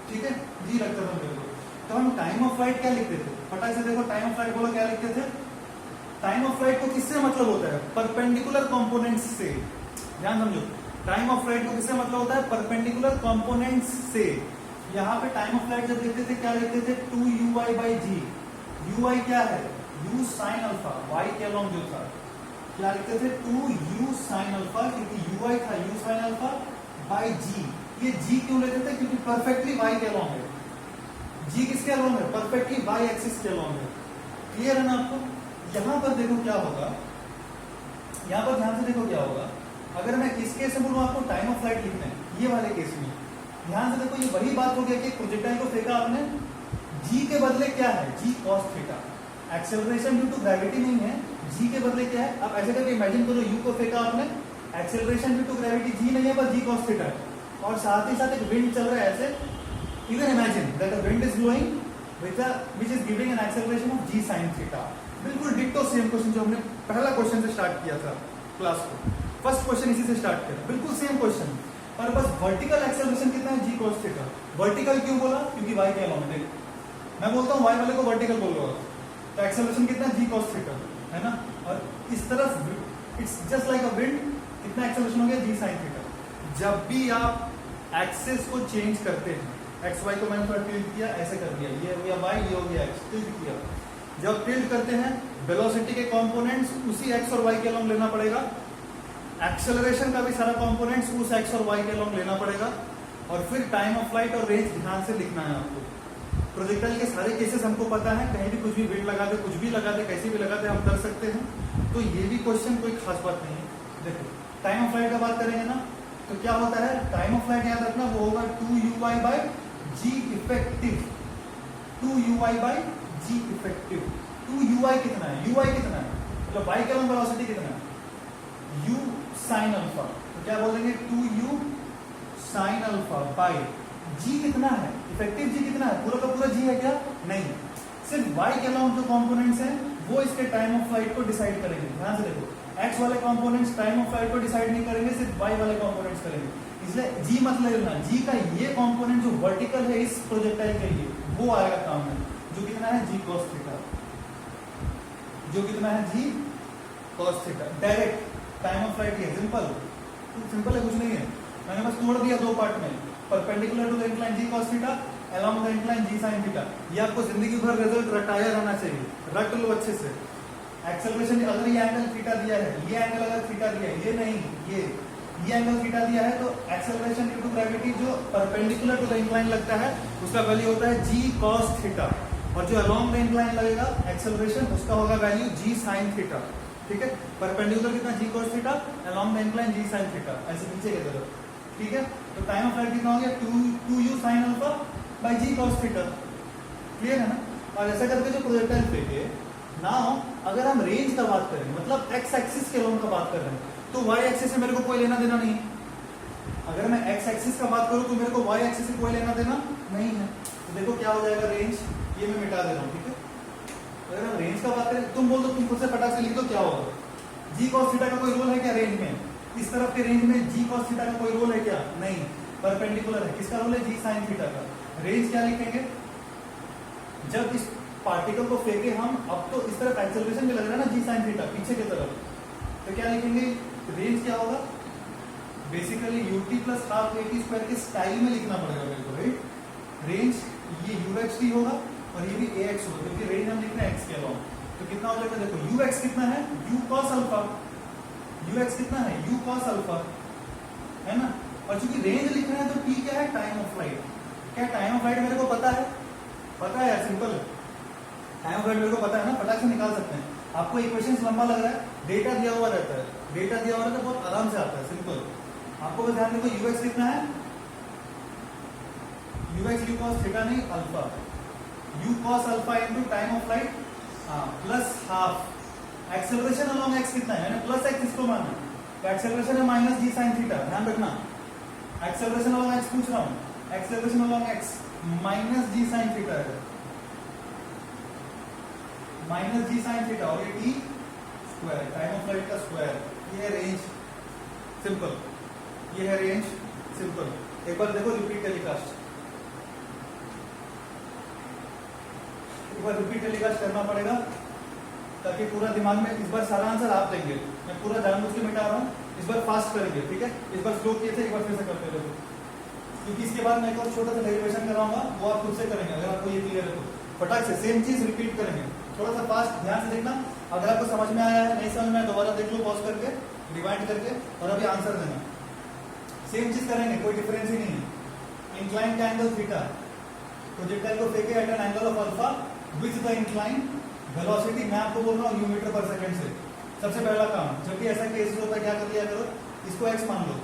ठीक है, जी लगता था मेरे को। तो हम टाइम ऑफ फ्लाइट क्या लिखते थे, फटाक से देखो, टाइम ऑफ फ्लाइट बोलो क्या लिखते थे। टाइम ऑफ फ्लाइट को किससे मतलब होता है, परपेंडिकुलर कंपोनेंट्स से, ध्यान समझो, टाइम ऑफ फ्लाइट को किससे मतलब होता है, परपेंडिकुलर कंपोनेंट्स से। यहाँ पे टाइम ऑफ फ्लाइट जब लिखते थे क्या लिखते थे, 2ui by g, ui क्या है, u sin अल्फा, y के अलोंग जो था, क्या लिखते थे 2u sin अल्फा, क्योंकि ui था u sin alpha by g। ये g क्यों लेते थे, क्योंकि परफेक्टली y के अलोंग है, g किसके अलोंग है, परफेक्टली y एक्सिस के अलोंग है। क्लियर है ना आपको। यहां पर देखो क्या होगा, यहां पर ध्यान से देखो क्या होगा, अगर मैं इस केस में बोलूं आपको टाइम ऑफ फ्लाइट लिखना है, ये वाले केस में ध्यान से देखो, ये वही बात हो गया कि प्रोजेक्टाइल को फेंका आपने, g के बदले क्या है, g cos theta, acceleration due to gravity नहीं है, g के बदले क्या है। आप ऐसे करके इमेजिन करो, u को फेंका आपने, acceleration due to gravity g नहीं है, पर g cos थीटा है, और साथ ही साथ एक विंड चल रहा है ऐसे, even imagine that a wind is blowing with which is giving an acceleration of g sin theta. बिल्कुल डिट्टो सेम क्वेश्चन जो हमने पहला क्वेश्चन से स्टार्ट किया था क्लास को, फर्स्ट क्वेश्चन इसी से स्टार्ट किया, बिल्कुल सेम क्वेश्चन, पर बस वर्टिकल एक्सेलरेशन कितना है, g cos थीटा। वर्टिकल क्यों बोला, क्योंकि y के अलोंग है, मैं बोलता हूँ y वाले को वर्टिकल बोल रहा, तो एक्सेलरेशन कितना है, g cos थीटा, है ना। और इस तरफ it's just like a wind, कितना एक्सेलरेशन हो गया, g sin थीटा। जब भी आप एक्सिस को चेंज करते हैं, एक्स वाई को मैंने थोड़ा टिल्ट किया, ऐसे कर दिया, ये हो गया y, ये हो गया x, टिल्ट किया। जब टिल्ट करते हैं वेलोसिटी के कंपोनेंट्स उसी x और y के अलोंग लेना पड़ेगा, एक्सेलरेशन का भी सारा कंपोनेंट्स उस x और y के अलोंग लेना पड़ेगा, और फिर टाइम ऑफ फ्लाइट और रेंज ध्यान से लिखना है आपको। प्रोजेक्टाइल के सारे केसेस हमको पता है, कहीं भी कुछ भी विंड लगा दे, कुछ भी लगा दे, कैसे भी लगा दे, हम कर सकते हैं, तो ये भी क्वेश्चन कोई खास बात नहीं है। देखो टाइम ऑफ फ्लाइट का बात करेंगे ना, तो क्या होता है, टाइम ऑफ फ्लाइट याद रखना, वो होगा 2ui by g effective, 2ui by g effective. 2ui कितना है, ui कितना है, मतलब y के अलोंग वेलोसिटी कितना है, u sin अल्फा, तो क्या बोलेंगे 2u sin alpha by g कितना है, इफेक्टिव g कितना है, पूरा का पूरा g है क्या, नहीं, सिर्फ y के अलावा जो कंपोनेंट्स हैं वो इसके टाइम ऑफ फ्लाइट को डिसाइड करेंगे। ध्यान से देखो, x वाले कंपोनेंट्स टाइम ऑफ फ्लाइट को डिसाइड नहीं करेंगे, सिर्फ y वाले कंपोनेंट्स करेंगे, इसलिए g मत ले लेना, g का ये कंपोनेंट जो वर्टिकल है इस प्रोजेक्टाइल के लिए वो आएगा काम में, जो कितना है g cos थीटा, जो कितना है g cos theta. Direct time of flight है, सिंपल सिंपल है, कुछ नहीं है, मैंने बस तोड़ दिया दो पार्ट में, perpendicular to the incline g cos theta along the incline g sin theta. ये आपको जिंदगी भर रिजल्ट रटाया रहना चाहिए, रट लो अच्छे से। एक्सेलरेशन अगर ये एंगल थीटा दिया है, ये एंगल अगर थीटा दिया है, ये नहीं, ये एंगल थीटा दिया है, तो एक्सेलरेशन ड्यू टू ग्रेविटी जो परपेंडिकुलर टू द इंक्लाइन लगता है उसका वैल्यू होता है g cos थीटा, और जो अलोंग द इंक्लाइन लगेगा एक्सेलरेशन उसका होगा वैल्यू g sin थीटा, ठीक है। परपेंडिकुलर कितना g cos theta, along the incline g sin theta, ऐसे नीचे की तरफ, ठीक है। तो टाइम ऑफ फ्लाइट कितना हो गया 2u sin alpha by g cos theta, clear है ना। और ऐसा करके जो प्रोजेक्टाइल फेंके, नाउ अगर हम रेंज का बात करें, मतलब x एक्सिस के अलोंग का बात कर रहे हैं, तो y एक्सिस से मेरे को कोई लेना देना नहीं। अगर मैं x एक्सिस का बात करूं तो मेरे को y एक्सिस से कोई लेना देना नहीं है, तो देखो क्या हो जाएगा, रेंज ये मैं मिटा दे रहा हूं, ठीक है। अगर हम रेंज का बात करें, तुम बोल दो, तुम खुद से फटाक से लिख दो क्या होगा, g cos थीटा का कोई रोल है क्या रेंज में, इस तरफ के रेंज में g cos थीटा का कोई रोल है क्या, नहीं, परपेंडिकुलर है, किसका रोल है, g sin थीटा का। रेंज क्या लिखेंगे, जब इस पार्टिकल को फेंके हम, अब तो इस तरफ एक्सेलरेशन भी लग रहा है ना g sin थीटा पीछे की तरफ, तो क्या लिखेंगे, रेंज क्या होगा, basically ut plus half at square के स्टाइल में लिखना पड़ेगा मेरे को, राइट। रेंज ये uxt होगा और ये भी ax होगा, क्योंकि रेंज हम लिख रहे हैं x के अलावा, तो कितना हो जाएगा, देखो ux कितना है, u cos अल्फा, ux कितना है, u cos अल्फा, है ना। और चूंकि रेंज लिख रहे हैं तो t क्या है, टाइम ऑफ फ्लाइट। क्या टाइम ऑफ फ्लाइट मेरे को पता है, पता है यार, सिंपल है, टाइम ऑफ फ्लाइट मेरे को पता है ना, फटाक से निकाल सकते हैं। आपको इक्वेशन लंबा लग रहा है, डेटा दिया हुआ रहता है, डेटा दिया हुआ है तो बहुत आराम से आता है, सिंपल। आपको बस ध्यान रखो यूएक्स कितना है, यूएक्स यू कॉस थीटा नहीं alpha, you cos alpha into time of flight plus half acceleration along x कितना है, मैंने प्लस एक्स इसको माना, तो एक्सेलरेशन है माइनस जी साइन थीटा, ध्यान रखना। एक्सेलरेशन अलोंग एक्स पूछ रहा हूं, एक्सेलरेशन अलोंग एक्स माइनस जी साइन थीटा है, माइनस जी साइन थीटा, और ये T square time of flight का स्क्वायर, ये है रेंज, सिंपल, ये है रेंज, सिंपल। एक बार देखो रिपीट टेलीकास्ट, एक बार रिपीट टेलीकास्ट करना पड़ेगा ताकि पूरा दिमाग में, इस बार सारा आंसर आप देंगे, मैं पूरा जानबूझ के मिटा रहा हूँ, इस बार फास्ट करेंगे, ठीक है। इस बार स्लो किए थे, एक बार फिर से करते रहो, क्योंकि इसके बाद मैं एक और छोटा सा डेरिवेशन कराऊंगा, वो आप खुद से करेंगे, अगर आपको ये क्लियर है तो फटाक से सेम चीज रिपीट करेंगे, थोड़ा सा फास्ट ध्यान से देखना। अगर आपको समझ में आया है, नहीं समझ में आया, दोबारा देख लो पॉज करके, डिवाइड करके, और अभी आंसर देना। सेम चीज करेंगे, कोई डिफरेंस ही नहीं है। इंक्लाइन एंगल थीटा, प्रोजेक्टाइल को फेंके at an angle of alpha with the incline velocity, मैं आपको बोल रहा हूँ यू मीटर पर सेकंड से। सबसे पहला काम, जब भी ऐसा केस होता है क्या कर लिया करो, इसको x मान लो,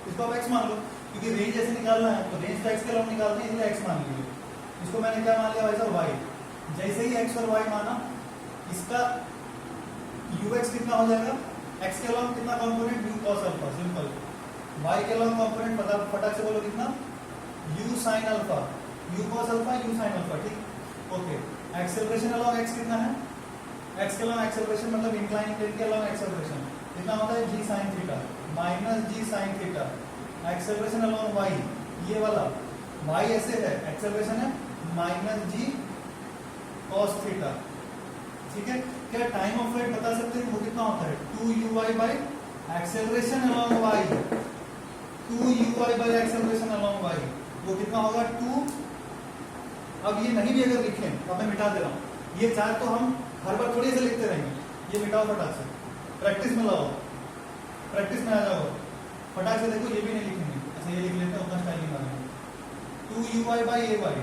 इसको आप x मान लो, क्योंकि रेंज ऐसे निकालना है तो रेंज का x के अलावा निकालते हैं, इसलिए x मान लीजिए। इसको मैंने क्या मान लिया भाई साहब, y। जैसे ही x और y माना, इसका ux कितना हो जाएगा, x के अलावा कितना component, u cos alpha, simple. y के अलावा कंपोनेंट फटाक से बोलो कितना, u sin alpha, u cos alpha, u sin alpha, ठीक, ओके। एक्सेलरेशन अलोंग x कितना है, x के अलावा एक्सेलरेशन मतलब इंक्लाइन प्लेन के अलावा एक्सेलरेशन कितना होता है, g sin theta minus g sin theta. Acceleration along y, ये वाला y ऐसे है, एक्सेलरेशन है माइनस g cos थीटा, ठीक है। क्या टाइम ऑफ फ्लाइट बता सकते हैं वो कितना होता है, 2uy bye acceleration along y, 2uy bye acceleration along y, वो कितना होगा 2। अब ये नहीं भी अगर लिखें तो मैं मिटा दे रहा हूँ, ये चार तो हम हर बार थोड़ी से लिखते रहेंगे, ये मिटाओ फटाक से, प्रैक्टिस में लाओ, प्रैक्टिस में आ जाओ, फटाक से देखो, ये भी नहीं लिखेंगे, अच्छा ये लिख लेते हैं, उतना स्टाइल नहीं मारेंगे। 2uy by ay,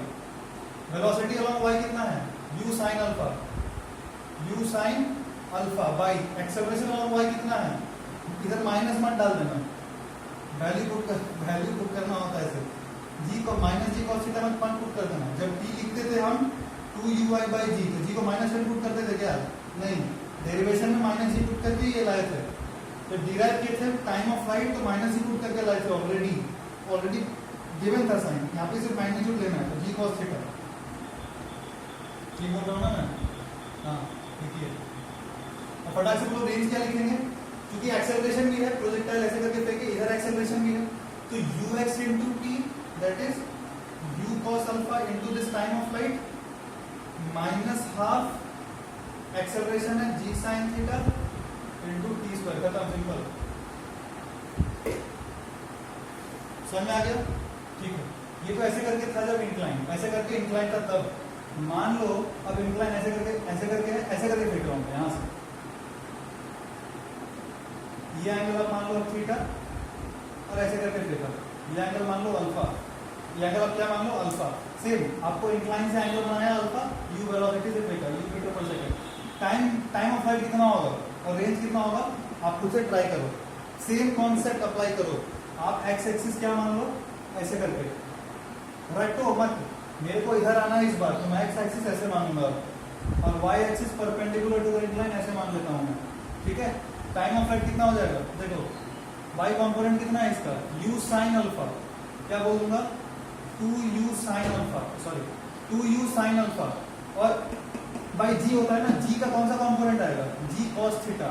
velocity along y कितना है, u sin alpha, u sin alpha by acceleration along y कितना है, इधर माइनस मत डाल देना, वैल्यू पुट करना होता है ऐसे, जी को माइनस जी cos थीटा में पुट कर देना। जब t लिखते थे हम 2uy बाई जी, तो जी को माइनस में पुट करते थे क्या, नहीं, डेरिवेशन में माइनस जी पुट करके ये लाए थे, तो डिराइव किए थे टाइम ऑफ फ्लाइट, तो माइनस जी पुट करके लाए थे, ऑलरेडी गिवन था साइन, यहाँ पे सिर्फ मैग्नीट्यूड लेना है, तो जी cos थीटा, ठीक बोल रहा हूँ ना मैं, हाँ देखिए। अब फटाक से बोलो रेंज क्या लिखेंगे, क्योंकि एक्सेलरेशन भी है, प्रोजेक्टाइल ऐसे करके फेंके, इधर एक्सेलरेशन भी है, तो ux into t, that is u cos alpha into this time of flight minus half acceleration है g sin theta into T square, खत्म, सिंपल। समझ में आ गया, ठीक है। ये तो ऐसे करके था जब इंक्लाइन, ऐसे करके इंक्लाइन था तब। मान लो अब इंक्लाइन ऐसे करके फेंक रहा हूँ यहाँ से, ये एंगल आप मान लो थीटा, और ऐसे करके फेंका, ये एंगल मान लो अल्फा, ये एंगल आप क्या मान लो अल्फा, सेम आपको इंक्लाइन से एंगल बनाया अल्फा, u वेलोसिटी से फेंका, u metre per second, time of flight कितना होगा और रेंज कितना होगा, आप खुद से ट्राई करो, सेम कॉन्सेप्ट अप्लाई करो। आप एक्स एक्सिस क्या मान लो, ऐसे करके रटो मत, मेरे को इधर आना है इस बार, तो मैं एक्स एक्सिस ऐसे मानूंगा, और y axis perpendicular to the incline ऐसे मान लेता हूँ मैं, ठीक है। टाइम ऑफ फ्लाइट कितना हो जाएगा, देखो वाई कंपोनेंट कितना है इसका, u sin अल्फा, क्या बोलूंगा 2u sin alpha, sorry 2u sin alpha, और बाई g होता है ना, g का कौन सा कंपोनेंट आएगा, g cos थीटा,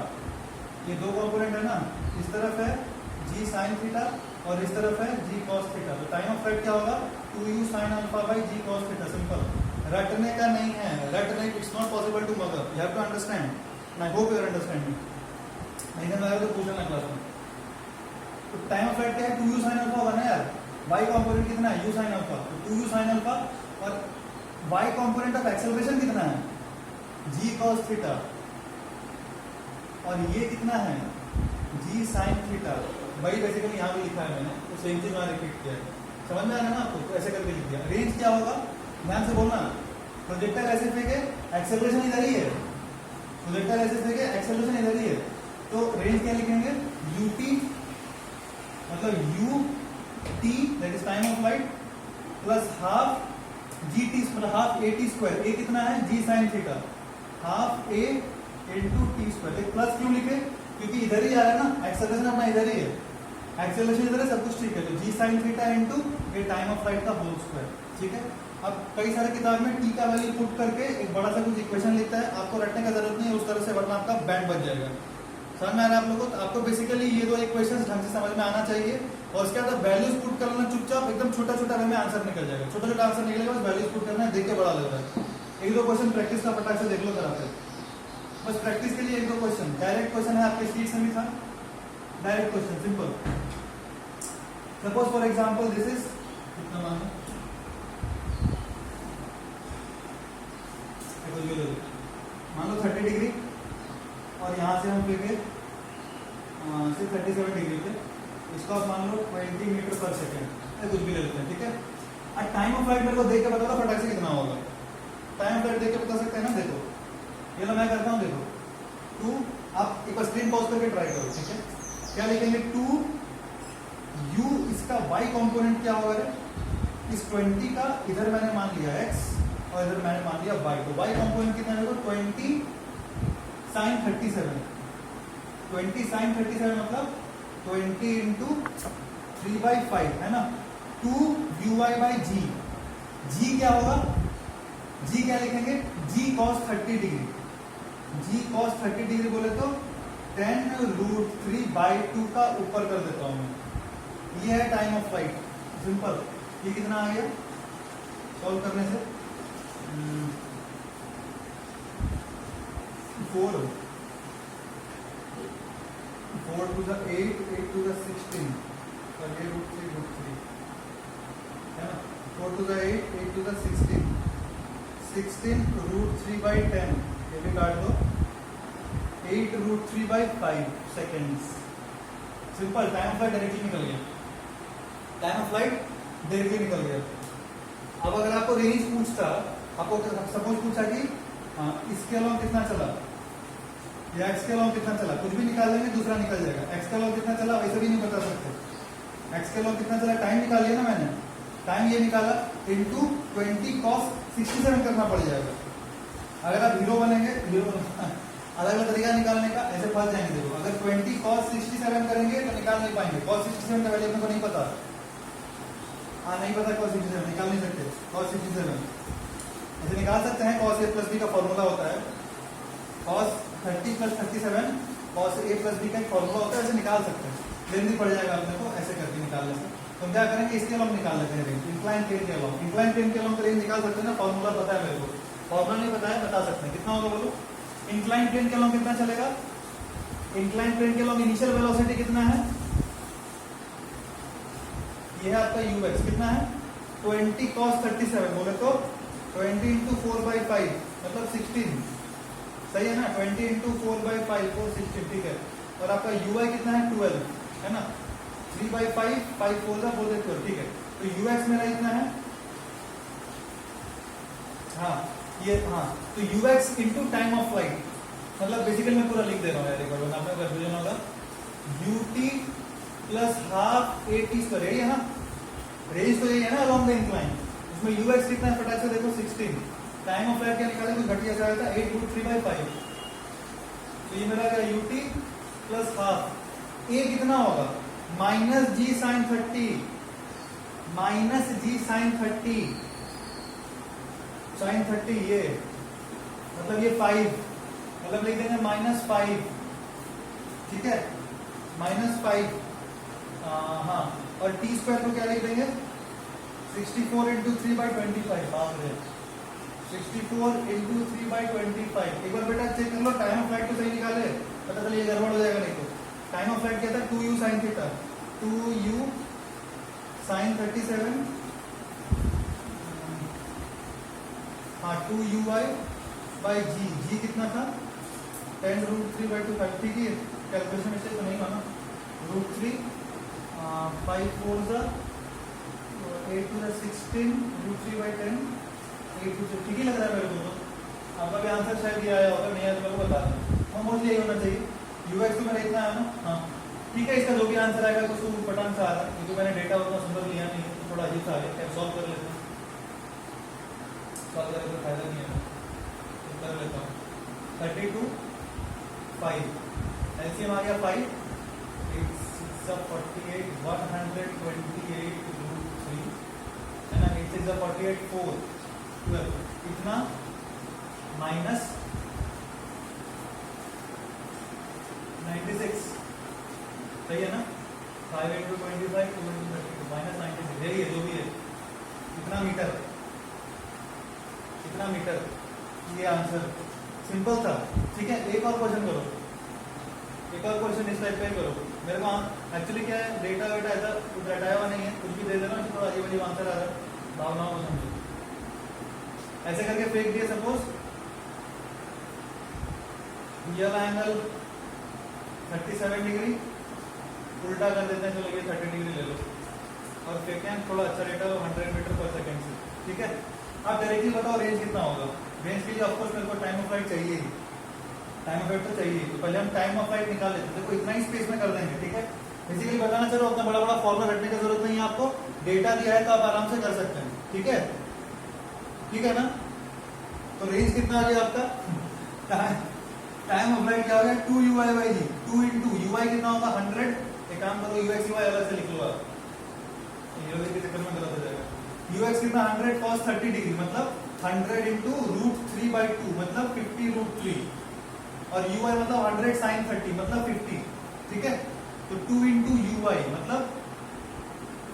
ये दो कंपोनेंट है ना, इस तरफ है g sin थीटा और इस तरफ है g cos थीटा, तो टाइम ऑफ फ्लाइट क्या होगा 2u sin alpha by g cos theta, simple. रटने का नहीं है, रटने, इट्स नॉट पॉसिबल टू मगर, you have to understand. I hope you are understanding, नहीं समझ आएगा तो पूछना क्लास में। तो टाइम ऑफ फ्लाइट क्या है, 2u sin अल्फा होगा ना यार, y कंपोनेंट कितना है u sin अल्फा, तो 2u sin अल्फा, और y कंपोनेंट ऑफ एक्सेलरेशन कितना है g cos थीटा, और ये कितना है g sin थीटा। वही बेसिकली यहाँ भी लिखा है मैंने, तो सेम चीज यहाँ रिपीट किया है, समझ में आ रहा है ना आपको, तो ऐसे करके लिख दिया। रेंज क्या होगा, ध्यान से बोलना, प्रोजेक्टाइल ऐसे फेंके, एक्सेलरेशन इधर ही है, प्रोजेक्टाइल ऐसे फेंके, एक्सेलरेशन इधर ही है, तो रेंज क्या लिखेंगे, ut मतलब u t that is time of flight plus half g T मतलब हाफ ए टी स्क्वायर, ए कितना है जी साइन थीटा, हाफ ए इंटू टी स्क्वायर। प्लस क्यों लिखे, क्योंकि इधर ही आ रहा है ना, एक्सेलरेशन अपना इधर ही है, एक्सेलरेशन इधर है, सब कुछ ठीक है, तो जी साइन थीटा इंटू ये टाइम ऑफ फ्लाइट का होल स्क्वायर। ठीक है, अब कई सारे किताब में टी का वैल्यू पुट करके एक बड़ा सा कुछ इक्वेशन लिखता है, आपको रटने का जरूरत नहीं है उस तरह से, वरना आपका बैंड बच जाएगा। समझ में आ रहा है आप लोगों को, तो आपको बेसिकली ये दो इक्वेशन ढंग से समझ में आना चाहिए, और उसके बाद वैल्यूज पुट करना चुपचाप, एकदम छोटा छोटा में आंसर निकल जाएगा, छोटा छोटा आंसर निकलेगा, बस वैल्यूज पुट करना है, देख के बड़ा लग रहा है। एक दो क्वेश्चन प्रैक्टिस का फटाक से देख लो कराते, बस प्रैक्टिस के लिए एक दो क्वेश्चन, डायरेक्ट क्वेश्चन है आपके शीट में भी था, direct question simple. Suppose for example this is कितना मानो, मान लो 30 डिग्री और यहाँ से हम लेंगे सिर्फ 37 डिग्री पे, इसका मान लो 20 मीटर पर सेकेंड, कुछ भी ले लेते हैं। ठीक है, अब टाइम ऑफ फ्लाइट मेरे को देख के बता दो फटाक से कितना होगा, टाइम ऑफ फ्लाइट देख के बता सकते हैं ना। देखो ये लो मैं करता हूँ, देखो 2, आप एक बार स्क्रीन पॉज करके ट्राई करो। ठीक है, क्या लिखेंगे 2 u, इसका y कॉम्पोनेंट क्या होगा, इस 20 का इधर मैंने मान लिया x और इधर मैंने मान लिया y, तो y कॉम्पोनेंट कितना है, 20 sin 37, 20 sin 37 मतलब 20 इंटू 3/5 है ना, 2 uy by g, g क्या होगा, g क्या लिखेंगे, g cos 30 degree, g cos 30 degree बोले तो 10√3/2 का ऊपर कर देता हूं मैं, ये है टाइम ऑफ फ्लाइट, सिंपल। ये कितना आ गया सॉल्व करने से, 4 to the 8, 8 to the 16, और ये √3 है ना, 4 to the 8, 8 to the 16, 16 √3/10, ये भी काट दो, 8 √3/5 seconds, simple. Time of flight directly निकल गया, टाइम ऑफ फ्लाइट डायरेक्टली निकल गया। अब अगर आपको रेंज पूछता, आपको सपोज पूछा कि इसके अलावा कितना चला या x के अलावा कितना चला, कुछ भी निकाल लेंगे दूसरा निकल जाएगा, x के अलावा कितना चला वैसे भी नहीं बता सकते, x के अलावा कितना चला, टाइम निकाल लिया ना मैंने, टाइम ये निकाला इंटू 20 cos 67 करना पड़ जाएगा। अगर आप हीरो बनेंगे, अलग अलग तरीका निकालने का, ऐसे फंस जाएंगे। देखो अगर 20 cos 67 करेंगे तो निकाल नहीं पाएंगे, cos 67 का वैल्यू अपने को नहीं पता, नहीं पता cos 67 निकाल नहीं सकते, cos 67 ऐसे निकाल सकते हैं, cos a प्लस b का फॉर्मूला होता है, cos 30 plus 37 cos a plus b का एक फॉर्मूला होता है, ऐसे निकाल सकते हैं, लेंदी पड़ जाएगा अपने को ऐसे करके निकालने से। तो क्या करेंगे, इसके अलावा निकाल लेते हैं रेंज, इंक्लाइन प्लेन के अलावा, इंक्लाइन प्लेन के अलावा रेंज निकाल सकते हैं ना, फॉर्मूला पता है मेरे को, फॉर्मूला नहीं पता है बता सकते हैं, कितना होगा बोलो, इंक्लाइन प्लेन के अलावा कितना चलेगा, इंक्लाइन प्लेन के अलावा इनिशियल वेलोसिटी कितना है, ये है आपका ux कितना है, 20 cos 37 बोले तो 20 इंटू 4/5 मतलब 16, सही है ना, 20 इंटू 4/5 416, ठीक है। और आपका ui कितना है 12 है ना, 3/5 5 4 12, ठीक है। तो ux मेरा इतना है, हाँ ये, हाँ तो ux into time of flight, मतलब बेसिकली मैं पूरा लिख दे रहा हूँ यार, एक बार आपका कंफ्यूजन होगा, ut plus half a t square, यही है ना, रेंज तो यही है ना अलोंग द इंक्लाइन, उसमें ux कितना है फटाक से देखो 16, टाइम ऑफ फ्लाइट क्या निकाले, कुछ घटिया सा आया था 8√3/5, तो ये मेरा क्या ut प्लस हाफ, ए कितना होगा माइनस जी साइन 30, माइनस जी साइन 30, साइन 30 ये मतलब ये 5, मतलब लिख देंगे -5, ठीक है, -5, हाँ, और टी स्क्वायर को क्या लिख देंगे 64 इंटू 3/25, बाप रे 64 इंटू 3/25। एक बार बेटा चेक कर लो, टाइम ऑफ फ्लाइट तो सही निकाले, पता चलिए गड़बड़ हो जाएगा नहीं तो। टाइम ऑफ फ्लाइट क्या था 2u sine theta, 2u sign 37, हाँ 2uy बाई जी, जी कितना था 10√3/2, ठीक है, कैलकुलेशन मिस्टेक तो नहीं माना, √3 5 4 8 to the 16 √3/10 8 to, ठीक ही लग रहा है मेरे को, तो आपका भी आंसर शायद ये आया होगा, नहीं आया तो मेरे को बता दें, मोस्टली यही होना चाहिए। यूएक्स तो मेरा इतना है ना, हाँ ठीक है। इसका जो भी आंसर आएगा कुछ तो पटान सा आ रहा है, क्योंकि मैंने डेटा उतना सुंदर लिया नहीं है तो थोड़ा अजीब सा आ गया। सॉल्व कर लेते हैं, सॉल्व करने का फायदा नहीं है तो कर लेता हूँ। 32 5 एलसीएम आ गया 5, 8 6 48 128 रूट 3 है ना, 8 6 48 4 12 इतना माइनस 96 सही है ना, 5 into 25 2 into 32 माइनस 96 यही है जो भी है। इतना मीटर ये आंसर सिंपल था। ठीक है, एक और क्वेश्चन करो, एक और क्वेश्चन इस टाइप का ही करो। मेरे को एक्चुअली क्या है, डेटा वेटा ऐसा कुछ रटाया हुआ नहीं है, कुछ भी दे देना थोड़ा अजीब अजीब आंसर आ रहा है, भावनाओं को समझो। ऐसे करके फेंक दिए, सपोज ये वाला एंगल 37 डिग्री उल्टा कर देते हैं, चलो ये 30 डिग्री ले लो और फेंकें थोड़ा अच्छा डेटा 100 मीटर पर सेकेंड से। ठीक है, आप डायरेक्टली बताओ रेंज कितना होगा। रेंज के लिए ऑफकोर्स मेरे को टाइम ऑफ फ्लाइट चाहिए ही, टाइम ऑफ फ्लाइट तो चाहिए, तो पहले हम टाइम ऑफ फ्लाइट निकाल लेते हैं। देखो इतना ही स्पेस में कर देंगे। ठीक है, बेसिकली बताना चलो उतना बड़ा बड़ा फॉर्मूला रटने की जरूरत नहीं है आपको, डेटा दिया है तो आप आराम से कर सकते हैं। ठीक है, ठीक है ना। तो रेंज कितना आ गया आपका, टाइम ऑफ फ्लाइट क्या हो गया 2u/g, 2 into ui कितना होगा 100। एक काम करो ux ui अलग से लिख लो आप, ये के चक्कर में गलत हो जाएगा। ux कितना 100 cos 30 डिग्री मतलब 100 into √3/2 मतलब 50 √3 और ui मतलब 100 sin 30 मतलब 50। ठीक है, तो 2 into ui मतलब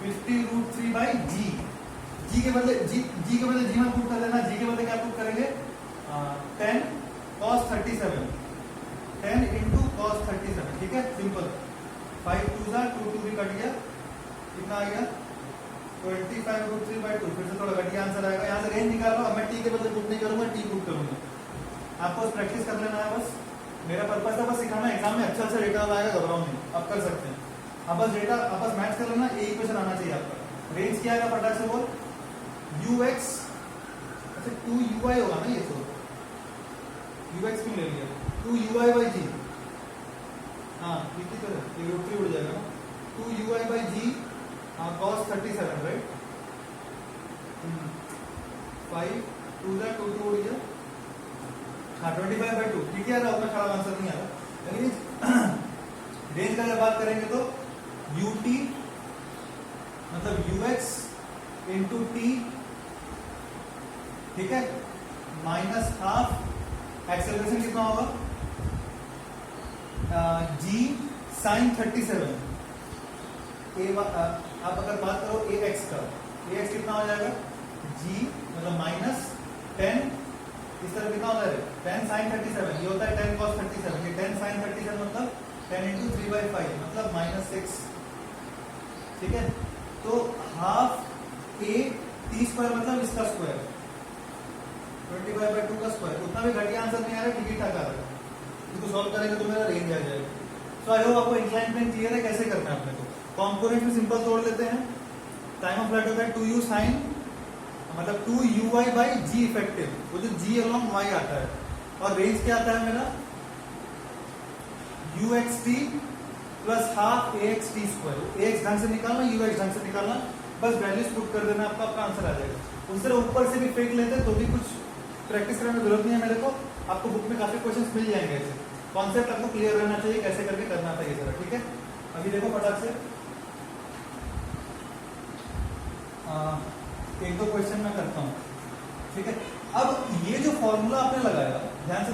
50 √3/g। g के बदले g में पुट कर देना, g के बदले क्या पुट करेंगे 10 cos 37, 10 into cos 37। ठीक है, सिंपल। 5 2 2 भी कट गया, कितना आ गया 25 √3/2। फिर से थोड़ा घटिया आंसर आएगा। यहाँ से रेंज निकाल लो। अब मैं टी के बदले पुट नहीं करूंगा, टी पुट करूंगा। आपको प्रैक्टिस कर लेना है बस, मेरा पर्पस है बस सिखाना, एग्जाम में अच्छा अच्छा डेटा आएगा, घबराओ नहीं, आप कर सकते हैं। अब बस डेटा आपस मैच कर लेना, एक क्वेश्चन आना चाहिए आपका। रेंज क्या आएगा फटाक से बोल, ux अच्छा 2ui होगा ना, ये तो ux क्यों ले लिया 2ui/g, हाँ ठीक है, ये √3 उड़ जाएगा ना, 2ui/g cos 37 राइट। 5 2 2 उड़ गया, हाँ 25/2। ठीक है, उतना खराब आंसर नहीं आ रहा। लेकिन रेंज का जब बात करेंगे तो ut मतलब ux into t, ठीक है, माइनस हाफ एक्सेलरेशन कितना होगा g sin 37। आप अगर बात करो ax का, ax कितना हो जाएगा g मतलब माइनस 10, इस तरह कितना होता है 10 sin 37, ये होता है 10 cos 37। ये 10 sin 37 मतलब 10 into 3/5 मतलब -6। ठीक है, तो हाफ a t स्क्वायर मतलब इसका स्क्वायर 25/2 का स्क्वायर। उतना भी घटिया आंसर नहीं आ रहा, ठीक ठाक आ रहा है। इसको सॉल्व करेंगे तो मेरा रेंज आ जाएगा। सो आई होप आपको इंक्लाइन प्लेन क्लियर है कैसे करना है अपने को। कॉम्पोनेंट में सिंपल तोड़ लेते हैं। टाइम ऑफ फ्लाइट होता है 2u sin मतलब 2ui/g इफेक्टिव, वो जो g अलॉन्ग y आता है, और रेंज क्या आता है मेरा uxt plus half axt square. ax ढंग से निकालना, ux ढंग से निकालना, बस वैल्यूज पुट कर देना, आपका आंसर आ जाएगा। उस तरह ऊपर से भी फेंक लेते तो भी कुछ प्रैक्टिस करने की जरूरत नहीं है मेरे को। आपको बुक में काफी क्वेश्चंस मिल जाएंगे ऐसे। कॉन्सेप्ट आपको क्लियर रहना चाहिए कैसे करके करना था ये सारा। ठीक है, अभी देखो फटाक से एक दो क्वेश्चन मैं करता हूँ। ठीक है, अब ये जो फॉर्मूला आपने लगाया, ध्यान से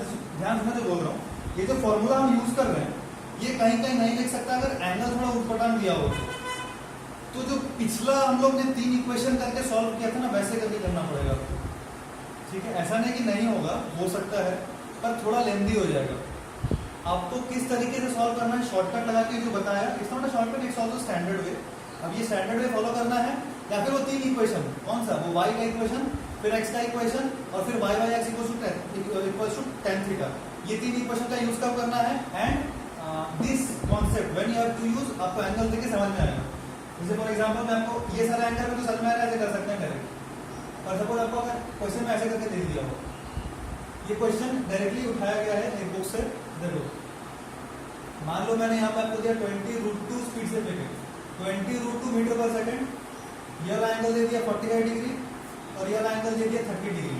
मैं जो बोल रहा हूँ, ये जो फॉर्मूला हम यूज कर रहे हैं ये कहीं कहीं नहीं लिख सकता अगर एंगल थोड़ा उठपटांग दिया हो। तो जो पिछला हम लोग ने 3 इक्वेशन करके सॉल्व किया था ना, वैसे करके करना पड़ेगा। ठीक है, ऐसा नहीं कि नहीं होगा, हो सकता है पर थोड़ा लेंदी हो जाएगा। आपको किस तरीके से सॉल्व करना है, शॉर्टकट लगा के जो बताया, इसका मतलब शॉर्टकट एक सॉल्व स्टैंडर्ड वे। अब ये स्टैंडर्ड वे फॉलो करना है, या फिर वो 3 इक्वेशन, कौन सा, वो y का इक्वेशन, फिर x का इक्वेशन, और फिर y/x equals to tan theta. ये 3 इक्वेशन का यूज कब करना है, and this concept when you have to use, आपको एंगल देके समझ में आएगा। जैसे फॉर एग्जांपल मैं आपको ये सारा एंगल में तो समझ में आ रहा है, ऐसे कर सकते हैं डायरेक्ट। और सपोज आपको अगर क्वेश्चन में ऐसे करके दे दिया हो, ये क्वेश्चन डायरेक्टली उठाया गया है एक बुक से, देखो मान लो मैंने यहाँ पे आपको दिया 20√2 स्पीड से फेंके, 20√2 मीटर पर सेकेंड, ये वाला एंगल दे दिया 45 डिग्री और ये वाला एंगल दे दिया 30 डिग्री।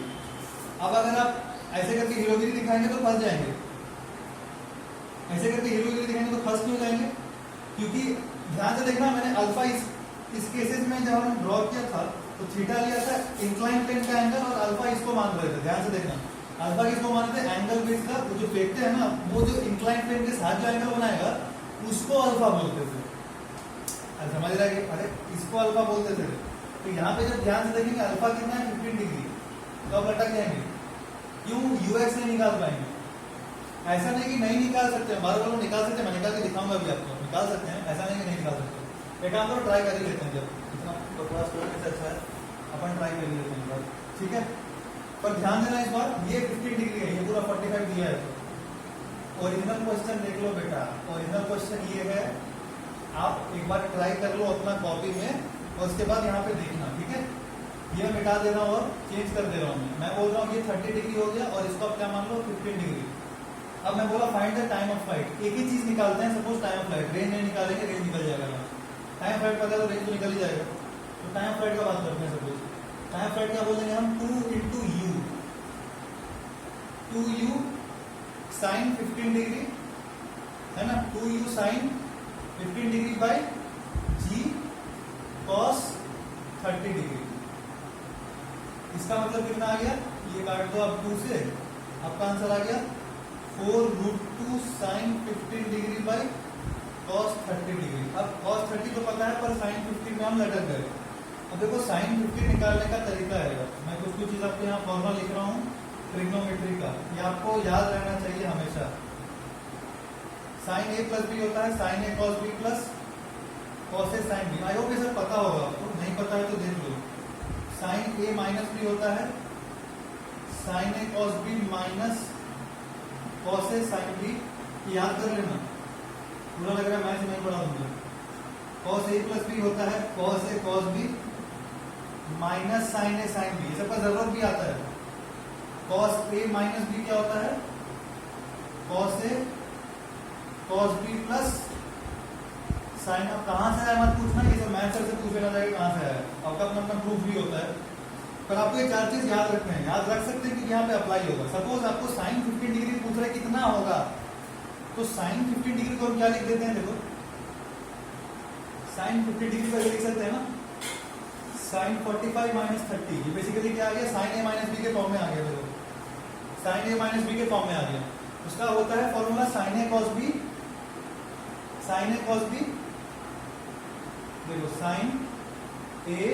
अब अगर आप ऐसे करके हीरोगिरी दिखाएंगे तो फंस जाएंगे, ऐसे करके हीरोगिरी दिखाएंगे तो फंस क्यों जाएंगे? क्योंकि ध्यान से देखना, मैंने अल्फा इस केसेस में जब हम ड्रॉ किया था तो थीटा लिया था इंक्लाइन प्लेन का एंगल और अल्फा इसको मान रहे थे। ध्यान से देखना, अल्फा किसको मानते हैं? एंगल बेस का, वो जो फेंकते हैं ना, वो जो इंक्लाइन प्लेन के साथ जो एंगल बनाएगा उसको अल्फा बोलते थे। समझ रहे हैं? अरे इसको अल्फा बोलते थे। तो यहाँ पे जब ध्यान से देखेंगे अल्फा कितना है 15 डिग्री, तो आप लटक जाएंगे। क्यों? यूएक्स नहीं निकाल पाएंगे। ऐसा नहीं कि नहीं निकाल सकते, बार बार निकाल सकते हैं, मैं निकाल के दिखाऊंगा अभी आपको, निकाल सकते हैं, ऐसा नहीं कि नहीं निकाल सकते। एक काम करो, ट्राई कर ही लेते हैं, जब इतना बकवास करने से अच्छा है अपन ट्राई कर ही लेते हैं, ठीक है। पर ध्यान देना इस बार, ये 15 डिग्री है, ये पूरा 45 दिया है। तो ओरिजिनल क्वेश्चन देख लो बेटा, ओरिजिनल क्वेश्चन ये है, आप एक बार ट्राई कर लो अपना कॉपी में और उसके बाद यहाँ पे देखना, ठीक है। ये मिटा दे रहा हूँ और चेंज कर दे रहा हूँ, मैं बोल रहा हूँ ये 30 डिग्री हो गया और इसको आप क्या मान लो 15 डिग्री। अब मैं बोला find the time of flight, एक ही चीज निकालते हैं, suppose time of flight, range नहीं निकालेंगे, रेंज निकल जाएगा। टाइम फ्लाइट पता है तो रेंज तो निकल ही जाएगा। तो टाइम फ्लाइट का बात करते हैं। सपोज टाइम फ्लाइट क्या बोलेंगे हम, 2 into u, 2u sine 15 degree है ना, 2u sine 15 degree by g cos 30 degree. इसका मतलब कितना आ गया, ये काट दो आप 2 से, आपका आंसर आ गया 4√2 sine 15 degree by cos 30 degree. अब cos 30 तो पता है, पर साइन 15 में हम लटक गए। अब देखो साइन 15 निकालने का तरीका है, मैं कुछ चीज आपको यहाँ फॉर्मूला लिख रहा हूँ ट्रिग्नोमेट्री का, ये आपको याद रहना चाहिए हमेशा। साइन a प्लस बी होता है sine a cos b plus cos a sine b। I hope ये सब पता होगा आपको, नहीं पता है तो देख लो। साइन a माइनस बी होता है sine a cos b minus cos a sin b, याद कर लेना, पूरा लग रहा है मैं नहीं पढ़ा दूंगा। cos a प्लस b होता है cos a cos b minus sin a sin b, सबका जरूरत भी आता है। cos a माइनस b क्या होता है, cos a cos b plus sin। अब कहां से आया मत पूछना, ये सब मैथ से पूछ लेना चाहिए कहां से आया, आपका अपना प्रूफ भी होता है। पर आपको ये 4 चीज याद रखना है, याद रख सकते हैं क्योंकि यहाँ पे अप्लाई होगा। सपोज आपको साइन 15 डिग्री पूछ रहे कितना होगा, तो साइन 15 डिग्री को हम क्या लिख देते हैं, देखो साइन 50 डिग्री को लिख सकते हैं ना, साइन 45 माइनस 30, ये बेसिकली क्या आ गया, साइन a माइनस बी के फॉर्म में आ गया। देखो साइन a माइनस बी के फॉर्म में आ गया, उसका होता है formula sine a cos b, sine a cos b, देखो sine a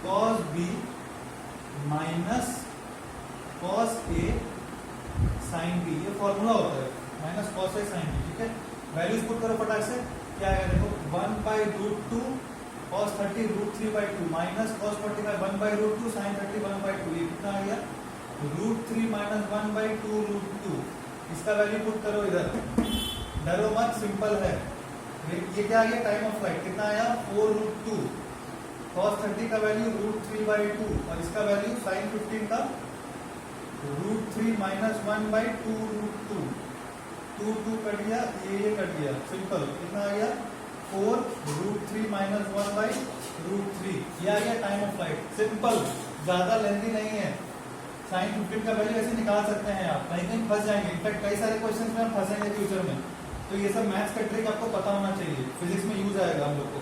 cos b minus cos a sin b, ये फॉर्मूला होता है, minus cos a sin b, ठीक है। वैल्यूज पुट करो फटाक से, क्या आएगा देखो, 1/√2 cos 30 √3/2 माइनस cos 45 1/√2 sin 30 1/2, ये कितना आ गया, √3 माइनस 1/2√2। इसका वैल्यू पुट करो इधर, डरो मत, सिंपल है। ये क्या आ गया, टाइम ऑफ फ्लाइट कितना आया, 4√2, cos 30 का वैल्यू √3/2 और इसका वैल्यू sin 15 का √3 माइनस 1/2√2, 2 कट गया, ये कट गया, सिंपल कितना आ गया, 4√3 माइनस 1/√3, ये आ गया टाइम ऑफ फ्लाइट। सिंपल, ज्यादा लेंथी नहीं है। sin 15 का वैल्यू ऐसे निकाल सकते हैं आप, नहीं कहीं फंस जाएंगे, इनफैक्ट कई सारे क्वेश्चन में फंसेंगे फ्यूचर में। तो ये सब मैथ्स का ट्रिक आपको पता होना चाहिए, फिजिक्स में यूज आएगा हम लोग को,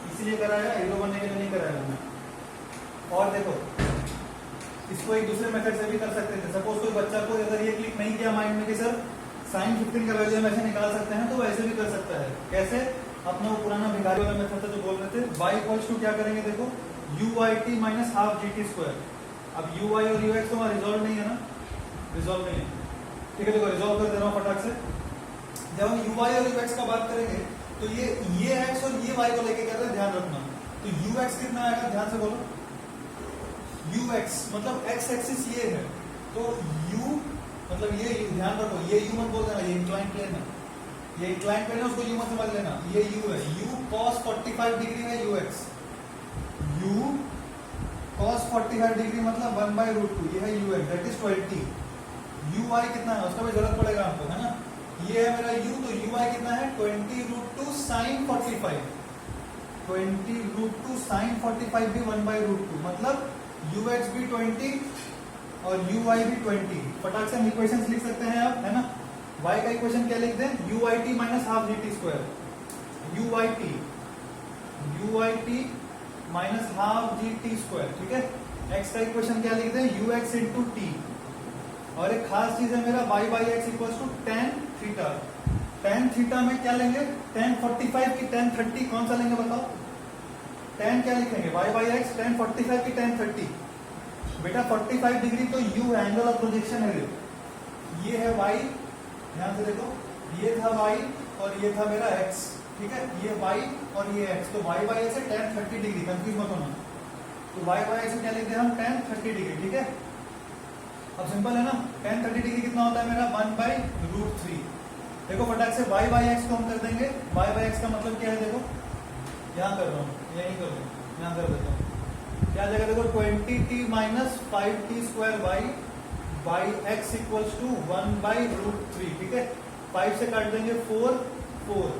इसीलिए कराया, हीरो बनने के लिए नहीं कराया हमने। और देखो इसको एक दूसरे मेथड से भी कर सकते थे। सपोज कोई बच्चा को अगर ये क्लिक नहीं किया माइंड में कि सर साइन 15 का वैल्यू हम ऐसे निकाल सकते हैं, तो वैसे भी कर सकता है। कैसे, अपना वो पुराना भिखारी वाला मेथड था जो बोल रहे थे, y इक्वल्स टू क्या करेंगे, देखो uyt माइनस हाफ gt²। अब uy और ux तो हमारा रिजॉल्व नहीं है ना, रिजॉल्व नहीं है, ठीक है। देखो रिजॉल्व कर दे रहा हूँ फटाक से। जब हम uy और ux का बात करेंगे तो ये x और ये y को लेके कर रहे हैं, ध्यान रखना। तो ux कितना आएगा, ध्यान से बोलो, ux मतलब x एक्सिस ये है, तो u मतलब ये, ध्यान रखो, ये u मत बोल देना, ये इंक्लाइन प्लेन है, ये इंक्लाइन प्लेन है, उसको u मत समझ लेना, ये u है, u cos 45 डिग्री है ux, u cos 45 डिग्री मतलब 1/√2, ये है ux, दैट इज 20। uy कितना है, उसका भी जरूरत पड़ेगा हमको, है ना। ये है मेरा u, तो ui कितना है 20√2 sin 45, 20√2 sin 45 भी 1/√2, मतलब ux भी 20 और uy भी 20। फटाक से हम इक्वेशंस लिख सकते हैं अब, है ना। y का इक्वेशन क्या लिख दें, uit minus half gt square, uit minus half gt square, ठीक है। x का इक्वेशन क्या लिख दें, ux इंटू टी, और एक खास चीज है मेरा y by x equal to tan theta. tan theta में क्या लेंगे, tan 45 की tan 30, कौन सा लेंगे बताओ। tan क्या लिखेंगे, y बाई एक्स tan 45 की tan 30। बेटा 45 डिग्री तो u एंगल ऑफ प्रोजेक्शन है, ये है y, ध्यान से देखो, ये था y और ये था मेरा x, ठीक है। ये y और ये x, तो y बाई एक्स है tan 30 डिग्री, कंफ्यूज मत होना। तो y बाई एक्स क्या लिखते हैं हम, tan 30 डिग्री, ठीक है। अब सिंपल है ना, tan 30 डिग्री कितना होता है मेरा 1/√3। देखो फटाक से y बाई एक्स को हम कर देंगे, y बाई एक्स का मतलब क्या है, देखो यहाँ कर रहा हूँ, यही कर रहा हूँ, यहाँ कर देता हूँ, क्या जगह देखो 20t minus 5t square y by x equals to 1/√3, ठीक है। 5 से काट देंगे 4, 4,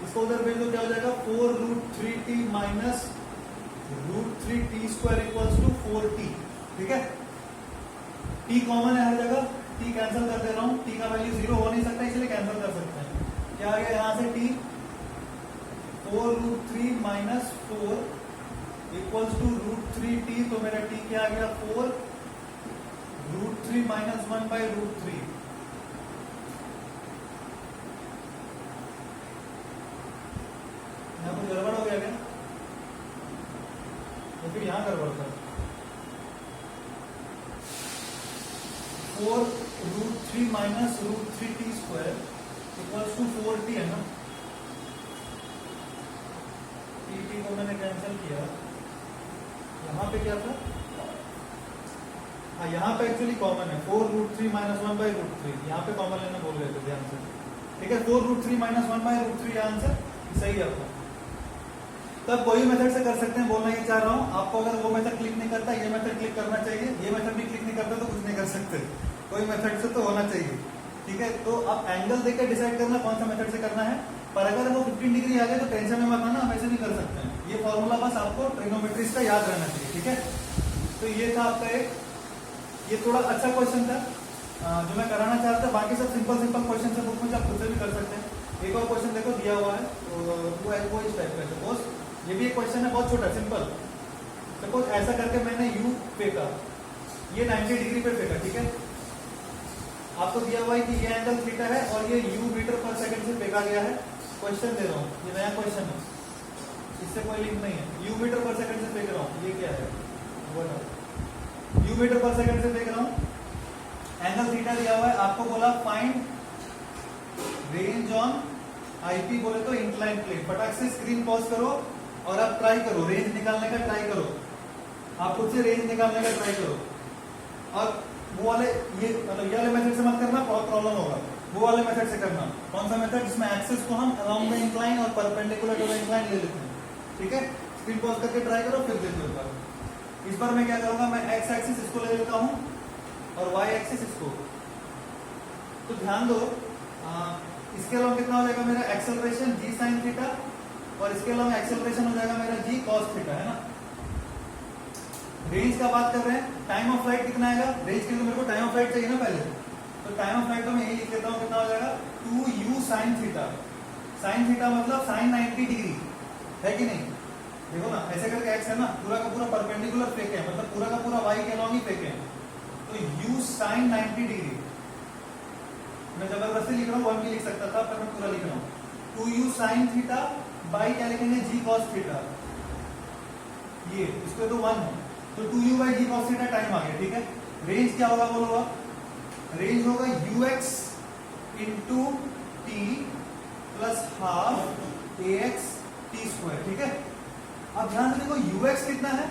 इसको उधर भेज दो, क्या हो जाएगा 4√3t minus √3t square equals to 4t, ठीक है। t कॉमन है हर जगह, t कैंसिल कर दे रहा हूँ, t का वैल्यू 0 हो नहीं सकता, इसलिए कैंसिल कर सकते हैं। क्या आ गया यहाँ से t 4√3 minus 4 equals to √3t, तो मेरा t क्या आ गया 4√3 माइनस 1/√3। यहाँ कुछ गड़बड़ हो गया क्या, तो फिर यहाँ गड़बड़ था। 4√3 minus √3t square equals to 4t, है ना। t को मैंने कैंसिल किया, यहाँ पे क्या था, हाँ यहाँ पे एक्चुअली कॉमन है 4√3 माइनस 1/√3, यहाँ पे कॉमन लेना बोल रहे थे, ध्यान से, ठीक है। 4√3 माइनस 1/√3 आंसर सही है आपका। तब कोई मेथड से कर सकते हैं, बोलना ये चाह रहा हूँ आपको। अगर वो मेथड क्लिक नहीं करता, ये मेथड क्लिक करना चाहिए, ये मेथड भी क्लिक नहीं करता तो कुछ नहीं कर सकते, कोई मेथड से तो होना चाहिए, ठीक है। तो आप एंगल देखकर डिसाइड करना कौन सा मेथड से करना है, पर अगर वो 15 डिग्री आ गए तो टेंशन में मत आना, हम ऐसे नहीं कर सकते हैं। ये फॉर्मूला बस आपको ट्रिग्नोमेट्रीज का याद रहना चाहिए, ठीक है। तो ये था आपका एक, ये थोड़ा अच्छा क्वेश्चन था जो मैं कराना चाहता था। बाकी सब सिंपल सिंपल क्वेश्चन है, बुक में आप खुद से भी कर सकते हैं। एक और क्वेश्चन देखो दिया हुआ है, वो इस टाइप का, सपोज ये भी एक क्वेश्चन है, बहुत छोटा सिंपल। सपोज ऐसा करके मैंने u फेंका, ये 90 डिग्री पे फेंका, ठीक है। आपको दिया हुआ है कि ये एंगल थीटा है और ये u मीटर पर सेकंड से फेंका गया है। क्वेश्चन दे रहा हूँ, ये नया क्वेश्चन है, इससे कोई लिंक नहीं है। u मीटर पर सेकंड से फेंक रहा हूँ, ये क्या है, u मीटर पर सेकंड से फेंक रहा हूँ, एंगल थीटा दिया हुआ है। आपको बोला फाइंड रेंज ऑन आईपी, बोले तो इंक्लाइन प्लेन। फटाक से स्क्रीन पॉज करो और आप ट्राई करो, रेंज निकालने का ट्राई करो, आप खुद से रेंज निकालने का ट्राई करो। और वो वाले ये मतलब ये वाले मेथड से मत करना, बहुत प्रॉब्लम होगा। वो वाले मेथड से करना, कौन सा मेथड, जिसमें एक्सिस को हम अराउंड द इंक्लाइन और परपेंडिकुलर टू द इंक्लाइन ले लेते हैं, ठीक है। स्क्रीन पॉज करके ट्राई करो, फिर देखो एक बार। इस बार मैं क्या करूंगा, मैं एक्स एक्सिस इसको ले लेता हूँ और वाई एक्सिस इसको। तो ध्यान दो, इसके अलावा कितना हो जाएगा मेरा एक्सेलरेशन g sin थीटा, और इसके अलावा एक्सेलरेशन हो जाएगा मेरा g cos थीटा, है ना। रेंज का बात कर रहे हैं, टाइम ऑफ फ्लाइट कितना आएगा, रेंज के लिए मेरे को टाइम ऑफ फ्लाइट चाहिए ना पहले, तो टाइम ऑफ फ्लाइट तो मैं यही लिख लेता हूँ, कितना हो जाएगा 2u sin theta. sin theta मतलब sin 90 डिग्री है कि नहीं। देखो ना, ऐसे करके x है ना, पूरा का पूरा परपेंडिकुलर फेंके हैं, मतलब पूरा का पूरा y के अलॉन्ग ही फेंके हैं, तो u sin 90 डिग्री। मैं जबरदस्ती लिख रहा हूँ, 1 भी लिख सकता था, पर मैं पूरा लिख रहा हूँ। 2u sin थीटा बाई क्या लिखेंगे, g cos थीटा, ये इसको तो 1 है, तो 2u by g cos theta time आ गया, ठीक है। रेंज क्या होगा बोलो, रेंज होगा ux into t plus half ax T square, ठीक है। अब ध्यान से देखो ux कितना है,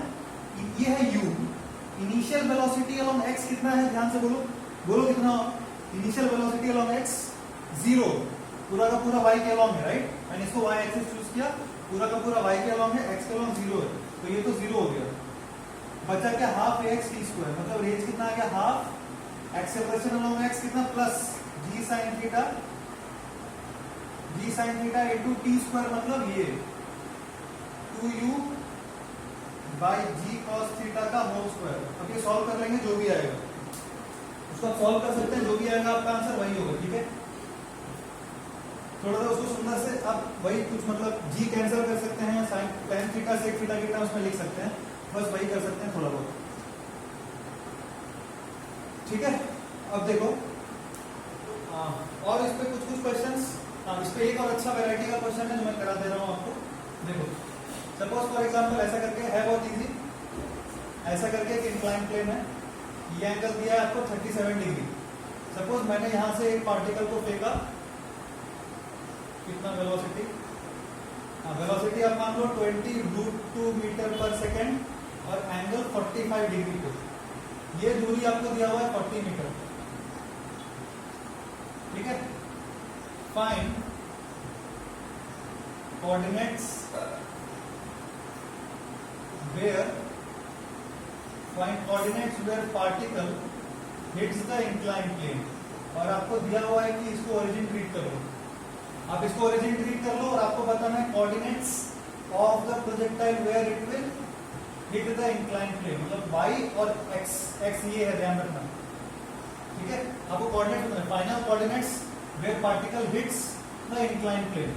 ये है u, initial velocity along x कितना है, ध्यान से बोलो, बोलो कितना, इनिशियल वेलोसिटी अलोंग x 0, पूरा का पूरा y के अलोंग है, राइट। मैंने इसको y एक्सिस चूज किया, पूरा का पूरा y के अलोंग है, x के अलोंग 0 है, तो ये तो 0 हो गया। बचा क्या, हाफ ax टी स्क्वायर, मतलब रेंज कितना आ गया, हाफ एक्सेलरेशन अलोंग x कितना plus g sin theta G sine theta into T square मतलब ये 2u by G cos theta का होल स्क्वायर। अब ये सॉल्व कर लेंगे, जो भी आएगा उसको आप सॉल्व कर सकते हैं, जो भी आएगा आपका आंसर वही होगा। ठीक है, थोड़ा सा उसको सुंदर से आप वही कुछ मतलब जी कैंसिल कर सकते हैं, sine tan theta sec theta की टर्म्स में लिख सकते हैं, बस वही कर सकते हैं थोड़ा बहुत। ठीक है, अब देखो और इस पे कुछ क्वेश्चंस, इस पे एक और अच्छा वैरायटी का क्वेश्चन है जो मैं करा दे रहा हूँ आपको। देखो सपोज फॉर एग्जांपल ऐसा करके है, बहुत इजी, ऐसा करके एक इंक्लाइन प्लेन है, ये एंगल दिया है आपको 37 डिग्री। सपोज मैंने यहां से एक पार्टिकल को फेंका, कितना वेलोसिटी, वेलोसिटी आप मान लो 20√2 मीटर पर सेकेंड और एंगल 45 डिग्री पे। ये दूरी आपको दिया हुआ है 40 मीटर। ठीक है, find coordinates where particle hits the incline plane. और आपको दिया हुआ है कि इसको ओरिजिन ट्रीट कर लो, आप इसको ओरिजिन ट्रीट कर लो और आपको बताना है coordinates of the projectile where it will hit the incline plane, मतलब y और x ये है, ध्यान रखना। ठीक है, आपको कोऑर्डिनेट्स बताना है, final coordinates where particle hits the incline plane.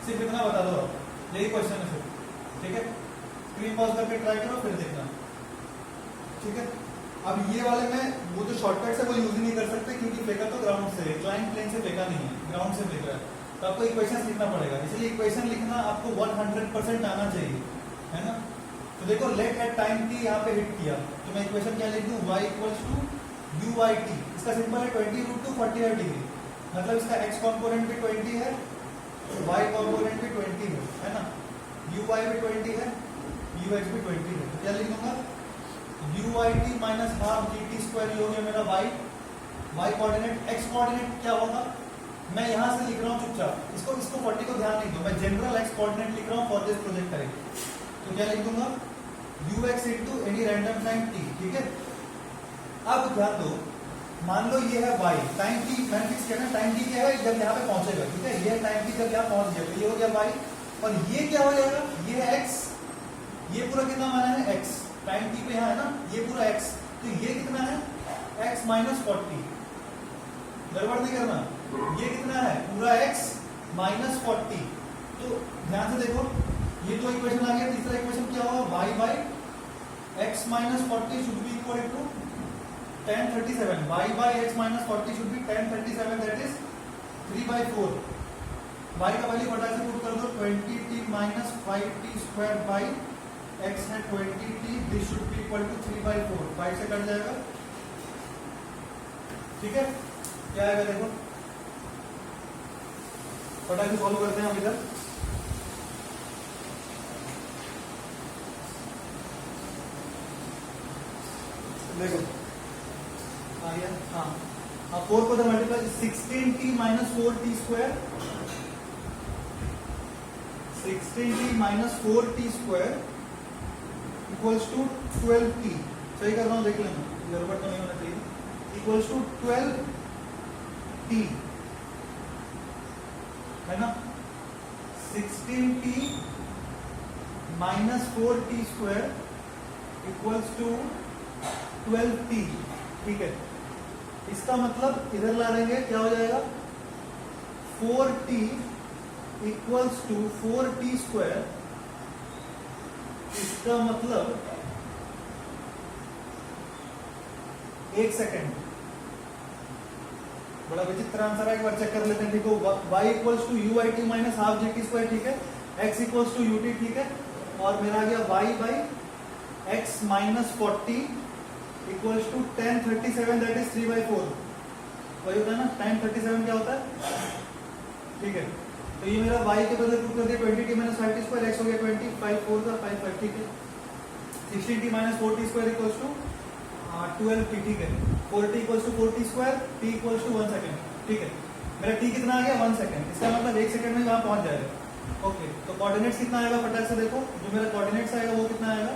सिर्फ इतना बता दो, यही क्वेश्चन है सिर्फ। ठीक है, स्क्रीन पॉज करके ट्राई करो फिर देखना। ठीक है, अब ये वाले में वो जो शॉर्टकट है वो यूज ही नहीं कर सकते, क्योंकि फेंका तो ग्राउंड से, इंक्लाइन प्लेन से फेंका नहीं है, ग्राउंड से फेंका है, तो आपको इक्वेशन लिखना पड़ेगा। इसलिए इक्वेशन लिखना आपको 100% आना चाहिए, है ना। तो देखो लेट एट टाइम टी यहाँ पे हिट किया, तो मैं इक्वेशन क्या लिख दूं, y equals to u by t. इसका सिंपल है 20√2 45 डिग्री, मतलब इसका x कॉम्पोनेंट भी 20 है, y कॉम्पोनेंट भी 20 है ना, यू वाई भी 20 है, यू एक्स भी 20 है। तो क्या लिख दूंगा, u y t minus half g t square, ये हो गया मेरा y, y coordinate. x coordinate क्या होगा, मैं यहां से लिख रहा हूँ चुपचाप, इसको 40 को ध्यान नहीं दो, मैं जनरल x कोऑर्डिनेट लिख रहा हूँ फॉर दिस प्रोजेक्ट टाइप। तो क्या लिख दूंगा, you x into any random time t। ठीक है, अब ध्यान दो, मान लो ये है y, टाइम t मैंने फिक्स किया ना, टाइम t क्या है जब यहाँ पे पहुंचेगा। ठीक है, ये टाइम t जब यहाँ पहुंच गया, तो ये हो गया y, और ये क्या हो जाएगा, ये है x, ये पूरा कितना माना है x, टाइम t पे यहाँ है ना, ये पूरा x, तो ये कितना है x माइनस 40, गड़बड़ नहीं करना, ये कितना है पूरा x माइनस 40। तो ध्यान से देखो, ये तो इक्वेशन आ गया, तीसरा इक्वेशन क्या होगा, y by x minus 40 should be equal to 1037, y by x minus 40 should be 1037, that is 3/4। y का वैल्यू फटाक से पुट कर दो, 20t minus 5t square by x है 20t, this should be equal to 3/4, 5 से कट जाएगा। ठीक है, क्या आएगा देखो, फटाक से सॉल्व करते हैं हम इधर। देखो आ गया, हाँ 4 को multiply 16t minus 4t square, 16t minus 4t square equals to 12t। सही कर रहा हूँ, देख लेना, गड़बड़ तो नहीं होना चाहिए। इक्वल्स टू 12t, है ना, 16t minus 4t square equals to 12t। ठीक है, इसका मतलब इधर ला लेंगे, क्या हो जाएगा, 4t equals to 4t square. इसका मतलब 1 सेकेंड, बड़ा विचित्र आंसर है, एक बार चेक कर लेते हैं। देखो y equals to u i t minus half j t square, ठीक है, x equals to u t, ठीक है, और मेरा आ गया y by x minus 40 equals to 1037, that is 3/4। वही होता है ना, 1037 क्या होता है। ठीक है, तो ये मेरा y के बदले पुट कर दिया 20t minus 5t square, x हो गया 20, 5 4 का 5 5, ठीक है, 16t minus 4t square equals to 12t, ठीक है, 4t equals to 4t square, t equals to 1 second. ठीक है, मेरा t कितना आ गया 1 सेकेंड, इसका मतलब 1 सेकेंड में वहां पहुंच जाएगा। ओके, तो कोऑर्डिनेट्स कितना आएगा, फटाक से देखो, जो मेरा कोऑर्डिनेट्स आएगा वो कितना आएगा,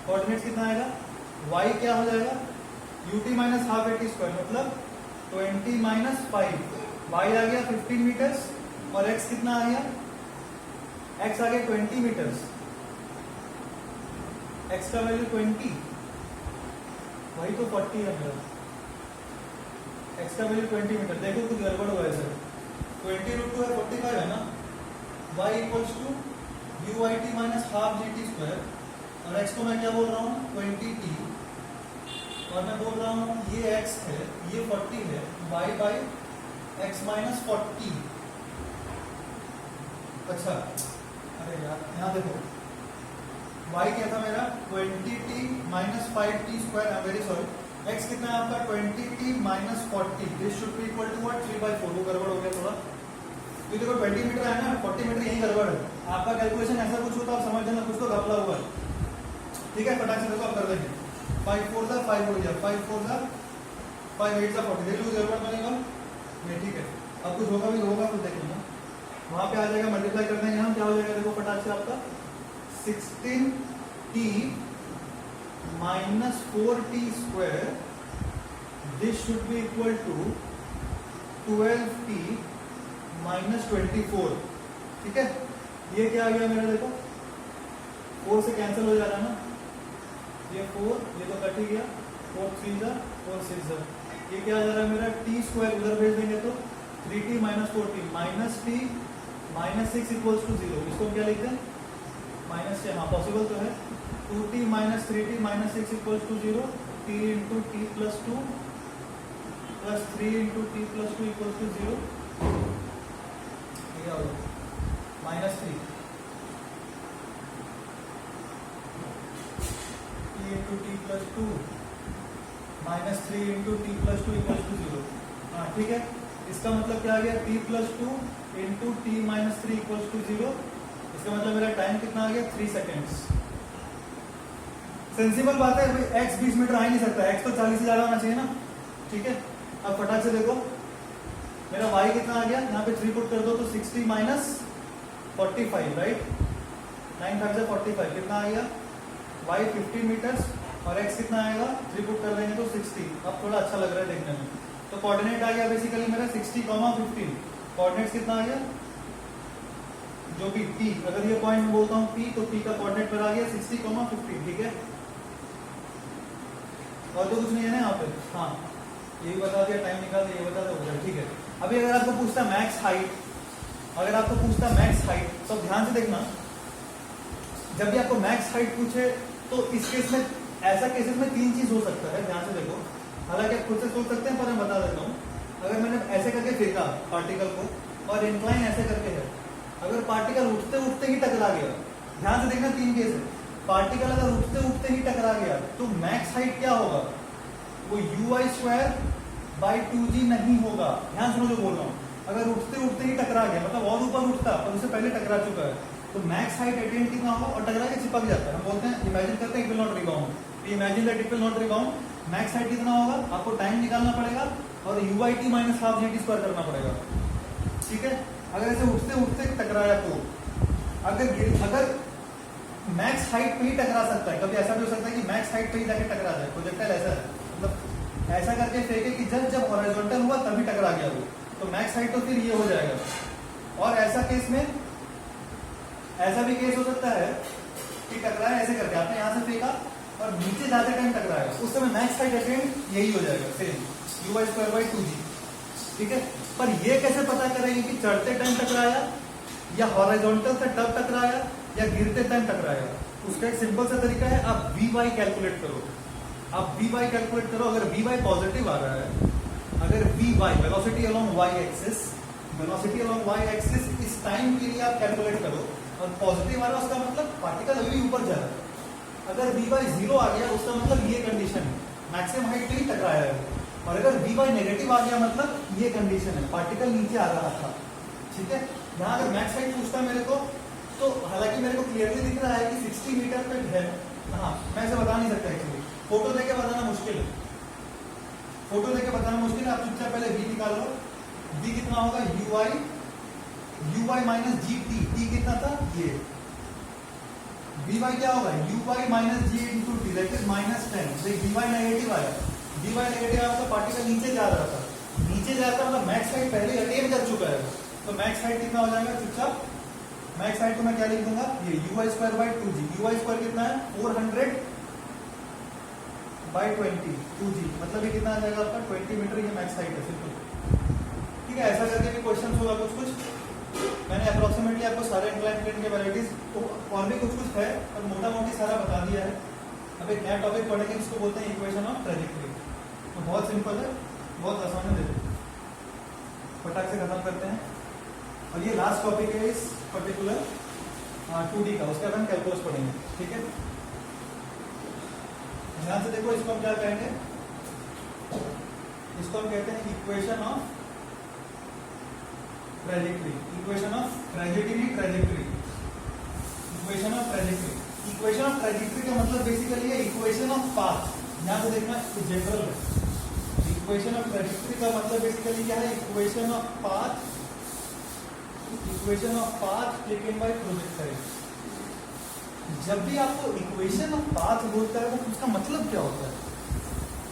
कोऑर्डिनेट्स कितना आएगा, y क्या हो जाएगा ut माइनस हाफ 80 स्क्वायर, मतलब 20 माइनस 5 y आ गया 15 मीटर्स और x कितना आ गया, x आ गया 20 मीटर्स, x का वैल्यू 20, वही तो 40 है मेरा, x का वैल्यू 20 मीटर। देखो कुछ गड़बड़ हुआ है सर, 20√2 है 45 है ना, y equals to u i t minus half g t square, और x को मैं क्या बोल रहा हूँ 20t, और मैं बोल रहा हूँ ये x है, ये 40 है, y बाई x माइनस 40। अच्छा अरे यार यहाँ देखो y क्या था मेरा 20t minus 5t square, I am very sorry, x कितना है आपका 20t minus 40, this should be equal to what 3/4, वो गड़बड़ हो गया थोड़ा, ये देखो 20 मीटर है ना, 40 मीटर यही गड़बड़ है, आपका कैलकुलेशन ऐसा कुछ होता आप समझ जाना कुछ तो घपला हुआ है, ठीक है। फटाक से देखो आप कर देंगे, 5 4 जा 5 हो गया, 5 4 जा 5 8 जा 40, देख लो गड़बड़ बनेगा नहीं, ठीक है। अब कुछ होगा भी होगा कुछ देख लेना, वहां पे आ जाएगा, मल्टीप्लाई कर देंगे हम, क्या हो जाएगा देखो फटाक से आपका 16t minus 4t square, this should be equal to 12t minus 24, ठीक है। ये क्या आ गया मेरा देखो 4 से कैंसिल हो जा रहा है ना, ये 4 ये तो कट ही गया, 4 3 जा 4 6 जा, ये क्या आ जा रहा है मेरा t स्क्वायर, उधर भेज देंगे तो 3t minus 4t minus t minus 6 equals to 0, इसको क्या लिखते हैं माइनस से, हाँ पॉसिबल तो है, 2t minus 3t minus 6 equals to 0, t into t plus 2 plus 3 into t plus 2 equals to 0, क्या होगा minus 3 t into t plus 2 minus 3 into t plus 2 equals to 0, हाँ ठीक है। इसका मतलब क्या आ गया t plus 2 into t minus 3 equals to 0, इसका मतलब मेरा टाइम कितना आ गया 3 सेकेंड्स। सेंसिबल बात है भाई, x 20 मीटर आ ही नहीं सकता, x तो 40 से ज्यादा होना चाहिए ना, ठीक है। अब फटाक से देखो मेरा y कितना आ गया, यहाँ पे 3 पुट कर दो तो 60 माइनस 45, राइट, 9 5 45, कितना आ गया y 50 मीटर्स और x कितना आएगा 3 पुट कर देंगे तो 60। अब थोड़ा अच्छा लग रहा है देखने में, तो कोऑर्डिनेट आ गया बेसिकली मेरा 60, 15, कोऑर्डिनेट्स कितना आ गया जो भी p, अगर ये पॉइंट में बोलता हूँ p तो p का कोऑर्डिनेट पर आ गया 60, 15, ठीक है। और तो कुछ नहीं है ना यहाँ पे, हाँ यही बता दिया, टाइम निकाल दिया, ये बता दिया, हो गया, ठीक है। अभी अगर आपको पूछता मैक्स हाइट, अगर आपको पूछता मैक्स हाइट तो ध्यान से देखना, जब भी आपको मैक्स हाइट पूछे तो इस केस में, ऐसा केसेस में 3 चीज हो सकता है, ध्यान से देखो, हालांकि आप खुद से सोच सकते हैं पर मैं बता देता हूँ। अगर मैंने ऐसे करके फेंका पार्टिकल को और इंक्लाइन ऐसे करके है, अगर पार्टिकल उठते उठते ही टकरा गया, ध्यान से देखना 3 केस है, पार्टिकल अगर उठते उठते ही टकरा गया तो मैक्स हाइट क्या होगा, वो ui स्क्वायर बाई 2g नहीं होगा, ध्यान सुनो जो बोल रहा हूँ। अगर उठते उठते ही टकरा गया मतलब और ऊपर उठता पर उससे पहले टकरा चुका है तो मैक्स हाइट अटेन कितना होगा, और टकरा के चिपक जाता है, हम बोलते हैं इमेजिन करते हैं it will not rebound, imagine that it will not rebound. Max height कितना होगा, आपको टाइम निकालना पड़ेगा और UIT minus half GT square करना पड़ेगा, ठीक है। अगर ऐसे उठते उठते टकराया तो अगर मैक्स हाइट पे ही टकरा सकता है, कभी ऐसा भी हो सकता है कि मैक्स हाइट पे ही जाके टकरा जाए, प्रोजेक्टाइल ऐसा है, मतलब ऐसा करके फेंके कि जब हॉरिजॉन्टल हुआ तभी टकरा गया वो, तो मैक्स हाइट तो फिर ये हो जाएगा। और ऐसा केस में ऐसा भी केस हो सकता है कि टकराया ऐसे करके, आपने यहाँ से फेंका और नीचे जाते टाइम टकराएगा, उस समय मैक्स हाइट अटेन यही हो जाएगा, same ui square by 2g, ठीक है। पर ये कैसे पता करेंगे कि चढ़ते टाइम टकराया या हॉरिजॉन्टल से तब टकराया या गिरते टाइम टकराया, उसका एक सिंपल सा तरीका है, आप Vy कैलकुलेट करो, आप Vy कैलकुलेट करो। अगर Vy पॉजिटिव आ रहा है, अगर Vy velocity along y axis, velocity along y axis इस टाइम के लिए आप कैलकुलेट करो और पॉजिटिव आ रहा है उसका मतलब पार्टिकल अभी ऊपर जा रहा है। अगर Vy 0 आ गया उसका मतलब ये कंडीशन है, मैक्सिमम हाइट पे ही टकराया है, और अगर Vy नेगेटिव आ गया मतलब ये कंडीशन है, पार्टिकल नीचे आ रहा था, ठीक है। यहाँ अगर मैक्स हाइट पूछता है मेरे को तो हालांकि मेरे को क्लियरली दिख रहा है कि 60 मीटर पे है, हाँ मैं ऐसे बता नहीं सकता एक्चुअली, फोटो देके बताना मुश्किल है, फोटो देके बताना मुश्किल है। आप चुपचाप पहले v निकाल लो, v कितना होगा ui minus g t, t कितना था ये, vy क्या होगा ui minus g into t, that is minus 10। vy negative आया, vy नेगेटिव आया तो पार्टिकल नीचे जा रहा था, नीचे जाता है मतलब मैक्स हाइट पहले अटेन कर चुका है, तो मैक्स हाइट कितना हो जाएगा चुपचाप, मैक्स हाइट को मैं क्या लिख दूंगा, ये ui square by 2g, ui square कितना है 400 बाई 20 2g, मतलब ये कितना आ जाएगा आपका 20 मीटर, ये मैक्स हाइट है सिंपल। ठीक है, ऐसा करके भी क्वेश्चन होगा कुछ कुछ। मैंने अप्रोक्सीमेटली आपको सारे इंक्लाइन प्लेन के वैरायटीज तो और भी कुछ कुछ है और मोटा मोटी सारा बता दिया है। अब एक नया टॉपिक पढ़ेंगे, इसको बोलते हैं इक्वेशन ऑफ ट्रेजेक्टरी। तो बहुत सिंपल है, बहुत आसान है, देखो फटाक से खत्म करते हैं। और ये लास्ट टॉपिक है इस पर्टिकुलर 2D का, उसके बाद हम कैलकुलस पढ़ेंगे। ठीक है, ध्यान से देखो, इसको हम क्या कहेंगे, इसको हम कहते हैं equation of trajectory, equation of trajectory, trajectory, equation of trajectory. Equation of trajectory का मतलब बेसिकली है इक्वेशन ऑफ पाथ। यहां पे देखना जनरल है, इक्वेशन ऑफ ट्रेजेक्टरी का मतलब बेसिकली क्या है, equation of path, equation of path taken bye projectile. जब भी आपको इक्वेशन ऑफ पाथ बोलता है तो उसका मतलब क्या होता है।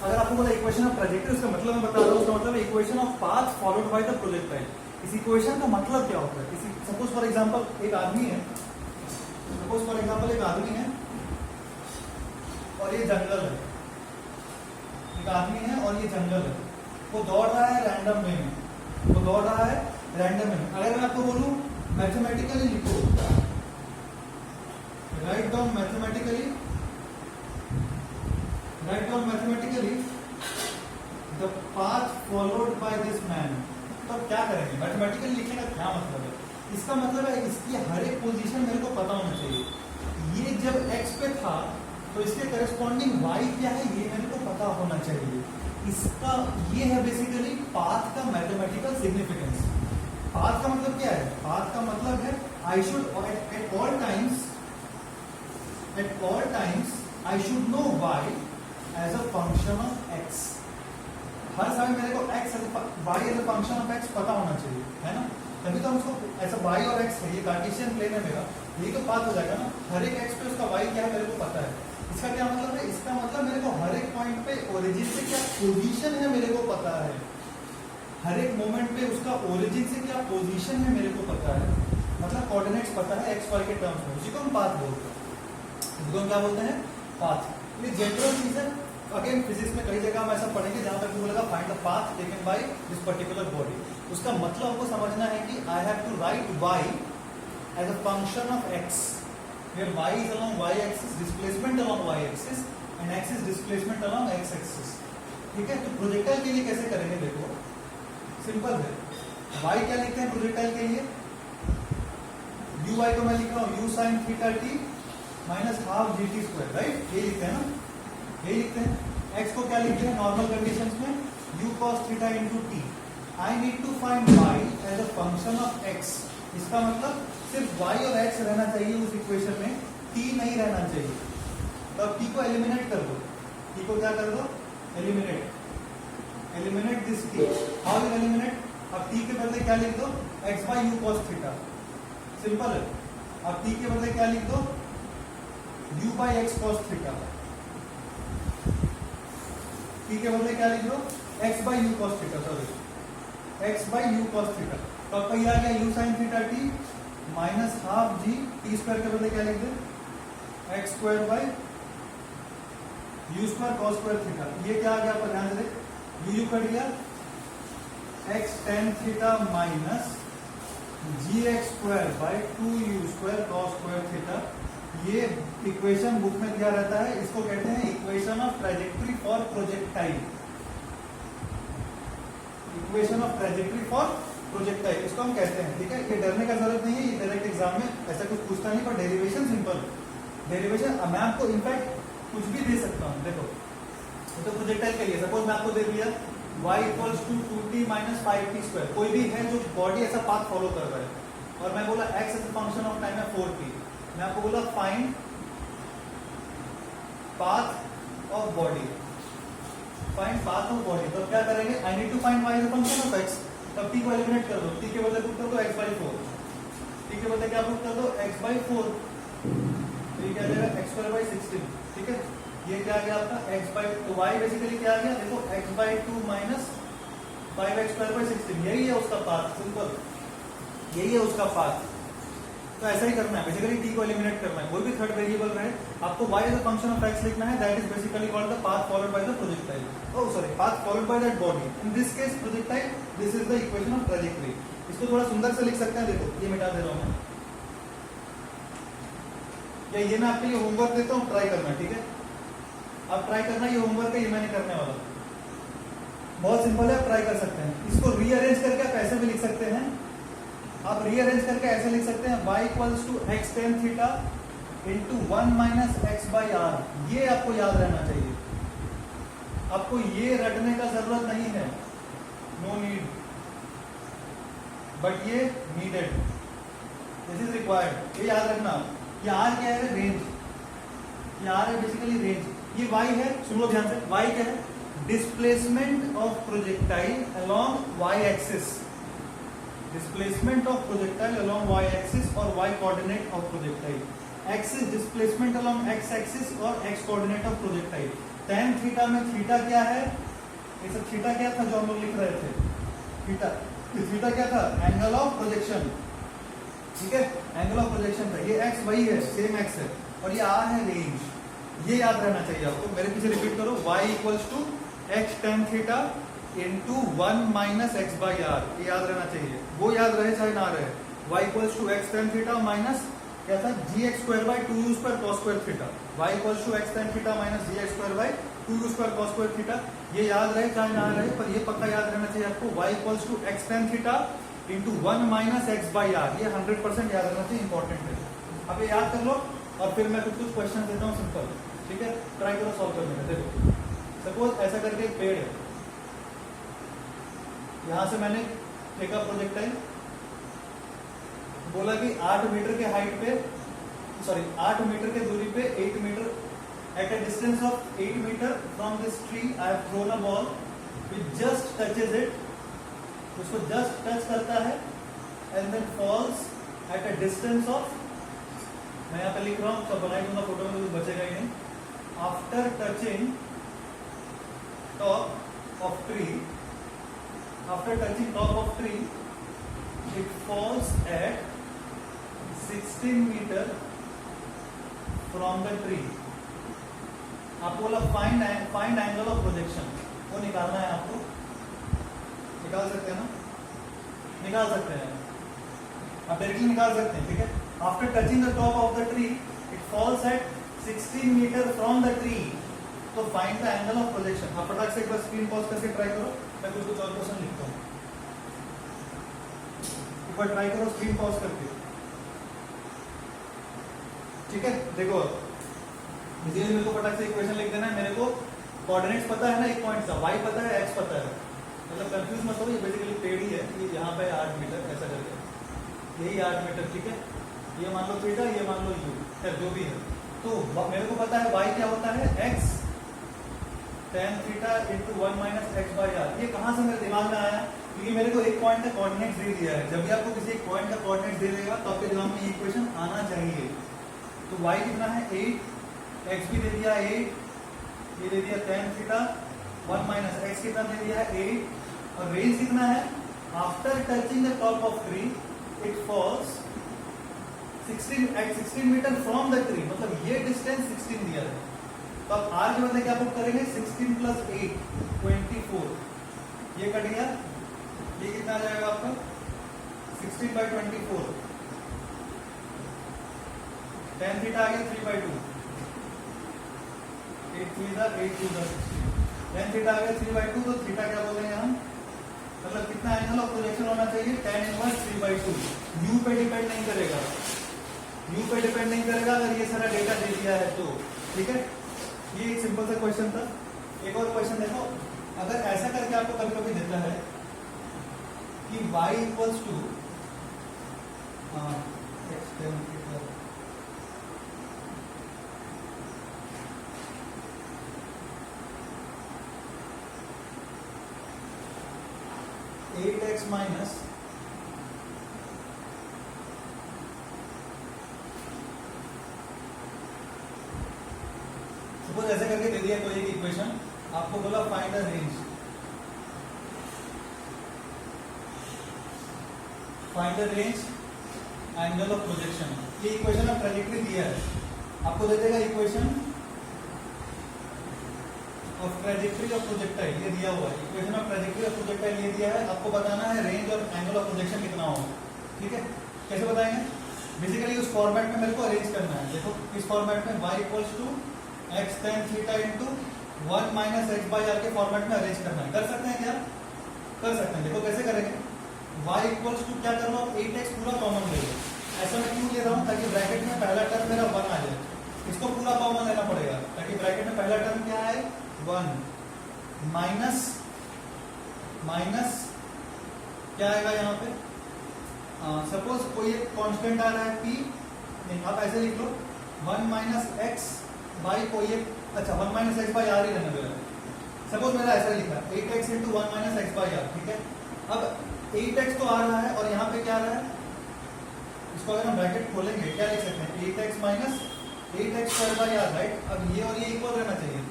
अगर आपको बोला इक्वेशन ऑफ ट्रेजेक्टरी, उसका मतलब मैं बता रहा हूं, उसका मतलब equation of path followed by the projectile. इस इक्वेशन का मतलब क्या होता है, सपोज फॉर एग्जांपल एक आदमी है, सपोज फॉर एग्जांपल एक आदमी है और ये जंगल है, एक आदमी है और ये जंगल है, वो दौड़ रहा है रैंडम वे में, वो दौड़ रहा है रैंडम में। अगर मैं आपको बोलूं मैथमेटिकली लिखो, write down mathematically, write down mathematically the path followed by this man, तो अब क्या करेंगे, मैथमेटिकली लिखने का क्या मतलब है, इसका मतलब है इसकी हर एक पोजीशन मेरे को पता होना चाहिए। ये जब x पे था तो इसके करस्पॉन्डिंग y क्या है ये मेरे को पता होना चाहिए। इसका ये है बेसिकली पाथ का मैथमेटिकल सिग्निफिकेंस। पाथ का मतलब क्या है, पाथ का मतलब है I should at all times I should know y as a function of x। हर समय मेरे को x y as a function of x पता होना चाहिए, है ना, तभी तो हम उसको ऐसा y और x है, ये कार्टेशियन प्लेन है मेरा, यही तो पाथ हो जाएगा ना। हर एक x पे उसका y क्या है मेरे को पता है। इसका क्या मतलब है, इसका मतलब मेरे को हर एक पॉइंट पे ओरिजिन से क्या पोजीशन है मेरे को पता है, हर एक मोमेंट पे उसका ओरिजिन से क्या पोजीशन है मेरे को पता है, मतलब कोऑर्डिनेट्स पता है x y के टर्म्स में, उसी को हम पाथ बोलते हैं, इसको हम क्या बोलते हैं, पाथ। ये जनरल चीज है, अगेन फिजिक्स में कई जगह हम ऐसा पढ़ेंगे जहां तक बोलेगा find the path taken by this particular body. उसका मतलब आपको समझना है कि I have to write y as a function of x, where y is along y axis, displacement along y axis and x is displacement along x axis। ठीक है, तो प्रोजेक्टाइल के लिए कैसे करेंगे, देखो सिंपल है, y क्या लिखते हैं प्रोजेक्टाइल के लिए, uy को मैं लिख रहा हूँ u sin theta t minus half gt square, right, ये लिखते हैं ना, ये लिखते हैं। x को क्या लिखते हैं नॉर्मल कंडीशंस में, u cos theta into t। I need to find y as a function of x। इसका मतलब सिर्फ y और x रहना चाहिए उस इक्वेशन में, t नहीं रहना चाहिए। तो अब t को एलिमिनेट कर दो, t को क्या कर दो, eliminate, eliminate this t। How you eliminate, अब t के बदले क्या लिख दो, x by u cos theta, simple है। अब t के बदले क्या लिख दो, u by x cos theta, t के बदले क्या लिख दो, x by u cos theta, sorry x by u cos theta. तो आपका ये आ गया u sin theta t minus half g, t square के बदले क्या लिख दे, x square by u square cos square theta. ये क्या आ गया आपका ध्यान से, u कट गया, x tan theta minus gx square by 2u square cos square theta. ये इक्वेशन बुक में दिया रहता है, इसको कहते हैं equation of trajectory for projectile, equation of trajectory for projectile इसको हम कहते हैं। ठीक है, ये डरने का जरूरत नहीं है, ये डायरेक्ट एग्जाम में ऐसा कुछ पूछता नहीं, पर डेरिवेशन सिंपल, डेरिवेशन मैं आपको इनफैक्ट कुछ भी दे सकता हूँ। देखो तो प्रोजेक्टाइल के लिए सपोज मैं आपको दे दिया y equals to 2t minus 5t square, कोई भी है जो बॉडी ऐसा पाथ फॉलो कर रहा है, और मैं बोला x as a function of time है 4t, मैं आपको बोला find path of body, find path of body. तो क्या करेंगे, I need to find y as a function of x, तब t को एलिमिनेट कर दो, t के बदले पुट कर दो x बाई 4, t के बदले क्या पुट कर दो x बाई 4, तो ये क्या आ जाएगा x स्क्वायर बाई 16। ठीक है, ये क्या आ गया आपका x बाई, तो y बेसिकली क्या आ गया, देखो x बाई 2 माइनस 5x²/16, यही है उसका पाथ, सिंपल, यही है उसका पाथ। तो ऐसा ही करना है, बेसिकली t को एलिमिनेट करना है, कोई भी थर्ड वेरिएबल रहे, आपको y as a function of x लिखना है, that is basically called the path followed by the projectile, oh sorry, path followed by that body, in this case projectile, this is the equation of trajectory. इसको थोड़ा सुंदर से लिख सकते हैं, देखो ये मिटा दे रहा हूं मैं, या ये मैं आपके लिए होमवर्क देता हूँ, ट्राई करना, ठीक है, आप ट्राई करना, ये होमवर्क है, ये मैं नहीं करने वाला, बहुत सिंपल है, आप ट्राई कर सकते हैं। इसको रीअरेंज करके आप ऐसे भी लिख सकते हैं, आप रीअरेंज करके ऐसे लिख सकते हैं, y equals to x tan theta into 1 minus x by r, ये आपको याद रहना चाहिए, आपको ये रटने का जरूरत नहीं है, नो नीड, बट ये नीडेड, दिस इज रिक्वायर्ड, ये याद रखना। ये आर क्या है, रेंज, ये आर है बेसिकली रेंज, ये y है, सुन लो ध्यान से, y क्या है, displacement of projectile along y axis, displacement of projectile along y axis और y coordinate of projectile, axis displacement along x axis और x coordinate of projectile. tan theta में थीटा क्या है, ये सब थीटा क्या था जो हम लोग लिख रहे थे, थीटा, थीटा क्या था, एंगल ऑफ प्रोजेक्शन, ठीक है, एंगल ऑफ प्रोजेक्शन था, ये x वही है, सेम x है, और ये r है रेंज, ये याद रहना चाहिए आपको। मेरे पीछे रिपीट करो, y equals to x tan theta into 1 minus x by r, ये याद रहना चाहिए, वो याद रहे चाहे ना रहे, y equals to x tan theta minus क्या था, gx²/2u² cos² theta, y equals to x tan theta minus gx²/2u² cos² theta, ये याद रहे चाहे ना रहे, पर ये पक्का याद रहना चाहिए आपको, y equals to x tan theta into 1 minus x by r, ये 100% याद रहना चाहिए, इंपॉर्टेंट है। अब ये याद कर लो, और फिर मैं कुछ क्वेश्चन देता हूँ सिंपल, ठीक है, ट्राई करो सॉल्व करने का। देखो सपोज ऐसा करके एक पेड़ है, यहां से मैंने फेंका प्रोजेक्टाइल, बोला कि 8 मीटर के हाइट पे, सॉरी 8 मीटर के दूरी पे 8 metre, at a distance of 8 metre from this tree I have thrown a ball which just touches it, उसको जस्ट टच करता है and then falls at a distance of, मैं यहाँ पे लिख रहा हूँ, सब बनाई दूंगा फोटो में, कुछ बचेगा ही नहीं, after touching top of tree, after touching top of tree it falls at 16 metre from the tree. आपको बोला फाइंड एंगल ऑफ प्रोजेक्शन, वो निकालना है आपको, निकाल सकते हैं ना, निकाल सकते हैं, आप डायरेक्टली निकाल सकते हैं, ठीक है। After touching the top of the tree it falls at 16 metre from the tree, तो find the angle of projection. आप फटाक से एक बार स्क्रीन पॉज करके ट्राई करो, मैं कुछ और क्वेश्चन लिखता हूँ, एक बार ट्राई करो स्क्रीन पॉज करके, ठीक है। देखो मेरे को फटाक से इक्वेशन लिख देना है, मेरे को कोऑर्डिनेट्स पता है ना, एक पॉइंट का y पता है, x पता है, मतलब कंफ्यूज मत हो, ये बेसिकली पेड़ ही है, ये यहाँ पे 8 मीटर ऐसा करके, यही 8 मीटर, ठीक है, ये मान लो थीटा, ये मान लो u, खैर जो भी है, तो मेरे को पता है y क्या होता है, x tan theta into 1 minus x by r. ये कहाँ से मेरे दिमाग में आया, क्योंकि मेरे को एक पॉइंट का कोऑर्डिनेट दे दिया है, जब भी आपको किसी एक पॉइंट का कोऑर्डिनेट दे देगा तो आपके दिमाग में ये इक्वेशन आना चाहिए। तो y कितना है 8, x भी दे दिया 8, ये दे दिया tan थीटा 1 माइनस एक्स कितना दे दिया है 8, और रेंज कितना है, after touching the top of tree it falls 16 metre from the tree, मतलब ये डिस्टेंस 16 दिया है, तो अब r के बदले क्या पुट करेंगे, 16 प्लस 8 24, ये कट गया, ये कितना आ जाएगा आपका 16/24, tan थीटा आ गया 3/2, 8 3 जा 8 2 जा 16, tan थीटा आ गया 3/2, तो थीटा क्या बोलेंगे हम, मतलब कितना एंगल ऑफ प्रोजेक्शन होना चाहिए, tan इनवर्स 3/2, u पे डिपेंड नहीं करेगा, u पे डिपेंड नहीं करेगा अगर ये सारा डेटा दे दिया है तो, ठीक है। ये एक सिंपल सा क्वेश्चन था। एक और क्वेश्चन देखो, अगर ऐसा करके आपको कभी कभी देता है कि y equals to eight x minus suppose ऐसे करके दे दिया कोई एक इक्वेशन, आपको बोला find the range, find the range angle of projection. ये इक्वेशन ऑफ ट्रेजेक्टरी दिया है आपको, दे देगा equation of trajectory of projectile, ये दिया हुआ है। Equation of trajectory of projectile ये दिया है, आपको बताना है रेंज और एंगल ऑफ प्रोजेक्शन कितना होगा। ठीक है, कैसे बताएंगे? बेसिकली उस फॉर्मेट में मेरे को अरेंज करना है। देखो इस फॉर्मेट में y equals to x tan theta into 1 minus x by r के फॉर्मेट में अरेंज करना है। कर सकते हैं क्या? कर सकते हैं। देखो कैसे करेंगे? y इक्वल्स टू क्या कर लो, 8x पूरा कॉमन ले लो। ऐसा मैं क्यों ले रहा हूँ? ताकि ब्रैकेट में पहला टर्म मेरा 1 आ जाए, इसको पूरा कॉमन लेना पड़ेगा। ताकि ब्रैकेट में पहला टर्म क्या है 1 माइनस माइनस क्या आएगा यहाँ पे? सपोज कोई एक कांस्टेंट आ रहा है p, नहीं आप ऐसे लिख लो 1 माइनस एक्स बाई कोई एक, अच्छा 1 माइनस एक्स बाई आर ही रहने दो। सपोज मेरा ऐसा लिखा है 8x into 1 minus x by r. ठीक है, अब 8x तो आ रहा है और यहाँ पे क्या आ रहा है? इसको अगर हम ब्रैकेट खोलेंगे क्या लिख सकते हैं? 8x minus 8x square by r, right. अब ये और ये इक्वल रहना चाहिए।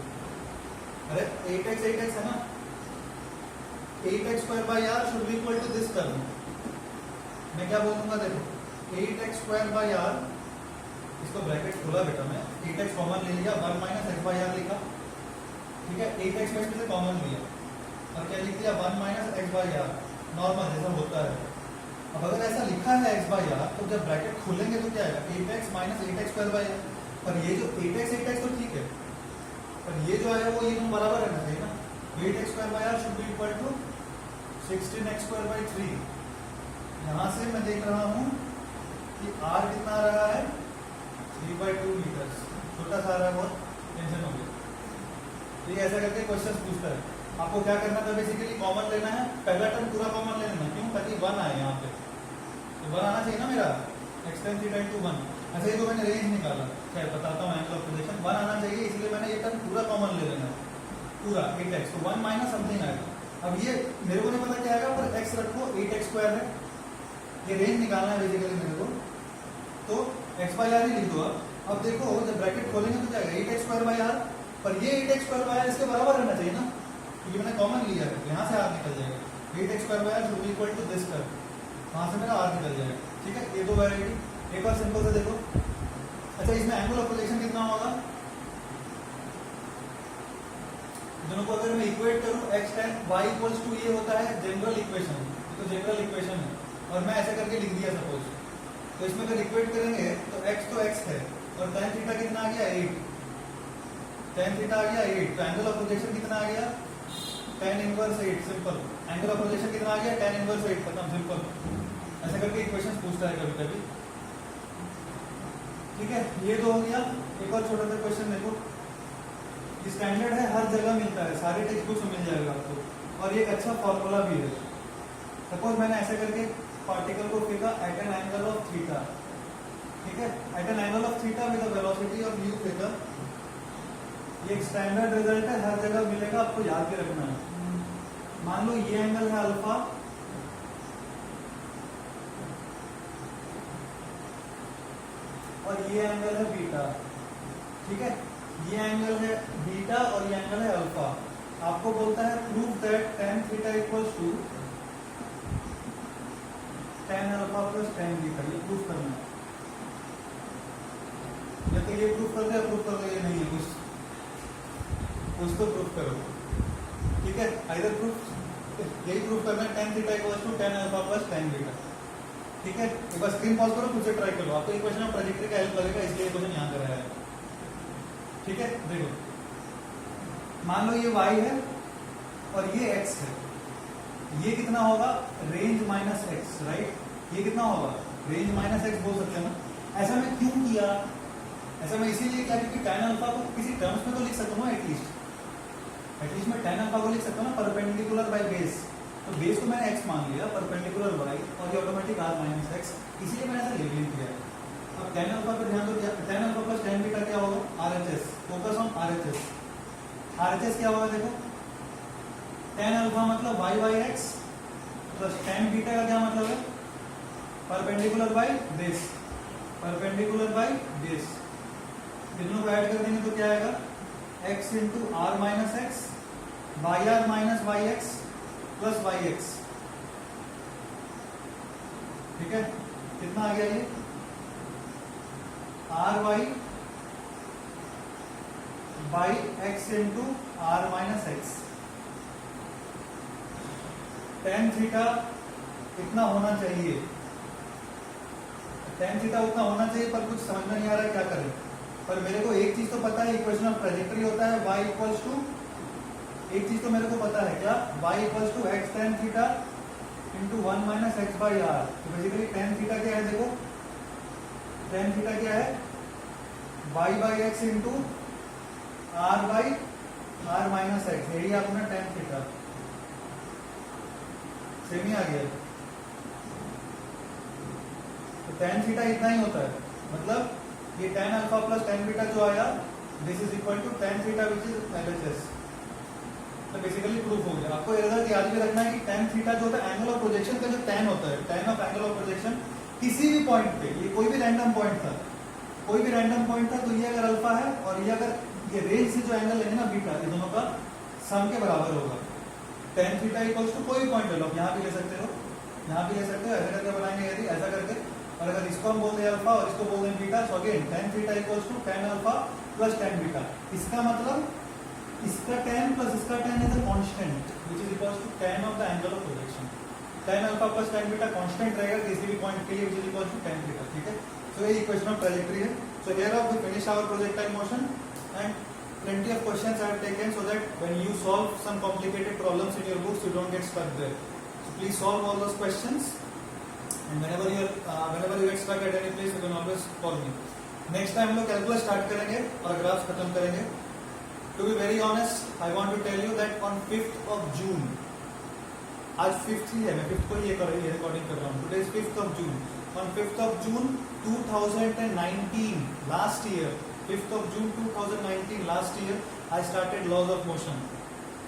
अरे 8x है ना, 8x square by r should be equal to this term. मैं क्या बोलूंगा? देखो 8x स्क्वायर बाई आर, इसको ब्रैकेट खोला बेटा, मैं 8x कॉमन ले लिया, 1 माइनस एक्स बाई आर लिखा। ठीक है, 8x में इसमें से कॉमन लिया और क्या लिख दिया? 1 minus x by r, normal जैसा होता है। अब अगर ऐसा लिखा है एक्स बाई आर, तो जब ब्रैकेट खोलेंगे तो क्या आएगा? 8x minus 8x square by are. और ये जो 8x तो ठीक है, पर ये जो है वो ये दोनों बराबर रहना चाहिए ना। 8x square by r should be equal to 16x square by 3। यहाँ से मैं देख रहा हूँ कि r कितना आ रहा है? 3/2 मीटर, छोटा सा आ रहा है, बहुत टेंशन हो गया। तो ये ऐसा करके क्वेश्चन पूछता है। आपको क्या करना था? बेसिकली कॉमन लेना है, पहला टर्म पूरा कॉमन ले लेना। क्यों? ताकि 1 आए यहाँ पे, तो 1 आना चाहिए ना मेरा, x tan थीटा इंटू 1। ऐसे ही तो मैंने रेंज निकाला, खैर बताता हूँ एंगल ऑफ प्रोजेक्शन। 1 आना चाहिए, इसलिए मैंने ये टर्म पूरा कॉमन ले लेना है, पूरा 8x, तो 1 माइनस समथिंग आएगा। अब ये मेरे को नहीं पता क्या आएगा, पर x रखो, 8x स्क्वायर है, ये रेंज निकालना है बेसिकली मेरे को, तो x बाई आर ही लिख दो। अब देखो जब ब्रैकेट खोलेंगे तो क्या आएगा? 8x स्क्वायर बाई आर, पर ये 8x स्क्वायर बाई आर इसके बराबर रहना चाहिए ना, क्योंकि मैंने कॉमन लिया है, यहाँ से r निकल जाएगा। 8x square by r should be equal to this term, वहाँ से मेरा r निकल जाएगा। ठीक है, ये दो वैरायटी। एक बार सिंपल से देखो। अच्छा, इसमें एंगल ऑफ प्रोजेक्शन कितना होगा? दोनों को अगर मैं इक्वेट करूं, x tan y equals to, ये होता है जनरल इक्वेशन, तो जनरल इक्वेशन है और मैं ऐसा करके लिख दिया सपोज। तो इसमें अगर इक्वेट करेंगे तो x है और tan थीटा कितना आ गया? 8। tan थीटा आ गया 8, तो एंगल ऑफ प्रोजेक्शन कितना आ गया? tan inverse 8, simple. Angle of projection कितना आ गया? tan इनवर्स 8, खत्म, सिंपल। ऐसा करके इक्वेशन पूछता है कभी कभी। ठीक है, ये तो हो गया। एक और छोटा सा क्वेश्चन देखो, स्टैंडर्ड है, हर जगह मिलता है, सारे टेक्स्ट बुक्स में मिल जाएगा आपको, और ये एक अच्छा फॉर्मूला भी है। सपोज मैंने ऐसे करके पार्टिकल को फेंका at an angle of theta. ठीक है, at an angle of theta with velocity of u फेंका। ये एक स्टैंडर्ड रिजल्ट है, हर जगह मिलेगा, आपको याद के रखना है। मान लो ये एंगल है अल्फा और ये एंगल है बीटा। ठीक है, ये एंगल है बीटा और ये एंगल है अल्फा। आपको बोलता है prove that tan theta equals to tan alpha plus tan beta. ये प्रूफ करना है, या तो ये प्रूफ कर दे, प्रूफ कर दे, ये नहीं है कुछ तो प्रूफ करो। ठीक है, आइदर प्रूफ, यही प्रूफ करना है tan theta equals to tan alpha plus tan beta. ठीक है, एक बार स्क्रीन पॉज करो, खुद से ट्राई करो, आपको इक्वेशन ऑफ ट्रैजेक्टरी का हेल्प लगेगा, इसलिए क्वेश्चन यहाँ कराया है। ठीक है, देखो मान लो ये y है और ये x है, ये कितना होगा? Range minus x, right. ये कितना होगा? रेंज माइनस एक्स बोल सकते हैं ना। ऐसा मैं क्यों किया? ऐसा मैं इसीलिए किया क्योंकि tan अल्फा को किसी टर्म्स में तो लिख सकता हूँ, एटलीस्ट मैं tan अल्फा को लिख सकता हूँ ना, परपेंडिकुलर बाय बेस। तो बेस को मैंने x मान लिया, परपेंडिकुलर y, और ये ऑटोमेटिक r माइनस एक्स, इसीलिए मैंने ऐसा लेबलिंग किया है। अब tan अल्फा पर ध्यान दो, tan alpha plus tan beta क्या होगा? RHS, focus on RHS। RHS क्या होगा? देखो tan अल्फा मतलब y by x plus tan beta का क्या मतलब है? Perpendicular by base, perpendicular by base. दोनों को ऐड कर देंगे तो क्या आएगा? x into r minus x by r minus y x plus y x. ठीक है, कितना आ गया ये r y by x into r minus x. Tan theta कितना होना चाहिए, टेन थीटा उतना होना चाहिए, पर कुछ समझ में नहीं आ रहा है क्या करें। पर मेरे को एक चीज तो पता है, इक्वेशन ऑफ ट्रेजेक्टरी होता है y इक्वल्स टू, एक चीज तो मेरे को पता है क्या, y equals to x tan theta into one minus x by r. तो बेसिकली टेन थीटा क्या है, देखो टेन थीटा क्या है, y by x into r by r minus x, यही आपने टेन थीटा। सेम ही आ गया, तो टेन थीटा इतना ही होता है, मतलब ये tan alpha plus tan beta जो आया, this is equal to tan theta which is LHS. तो बेसिकली प्रूफ हो गया। आपको रिजल्ट याद भी रखना है कि टेन थीटा जो होता है एंगल ऑफ प्रोजेक्शन का जो टेन होता है, ten of angle of projection किसी भी पॉइंट पे, ये कोई भी रैंडम पॉइंट था, कोई भी रैंडम पॉइंट था, तो ये अगर अल्फा है और ये अगर ये रेंज से जो एंगल लेंगे ना बीटा, ये दोनों का सम के बराबर होगा। टेन थीटा इक्वल्स टू कोई पॉइंट ले लो, आप यहाँ भी ले सकते हो, यहाँ भी ले सकते हो, ऐसा करके बनाएंगे यदि ऐसा करके, और अगर इसको हम बोलते हैं अल्फा और इसको बोलते हैं beta, so again tan theta equals to tan alpha plus tan beta. इसका मतलब इसका टेन प्लस इसका tan is a constant which is equals to tan of the angle of projection. Tan alpha plus tan beta constant रहेगा किसी भी पॉइंट के लिए, which is equals to tan theta. ठीक है, सो ये इक्वेशन ऑफ ट्रैजेक्टरी है। So here of we finish our projectile motion and plenty of questions I have taken so that when you solve some complicated problems in your books you don't get stuck there. So please solve all those questions, and whenever you get stuck at any place you can always call me. Next time हम लोग कैलकुलस स्टार्ट करेंगे और ग्राफ्स खत्म करेंगे। To be very honest, I want to tell you that on 5th of June, आज 5th ही है, मैं 5th को ये रिकॉर्डिंग कर रहा हूँ, today is 5th of June. On 5th of June 2019, last year, 5th of June 2019 last year I started laws of motion.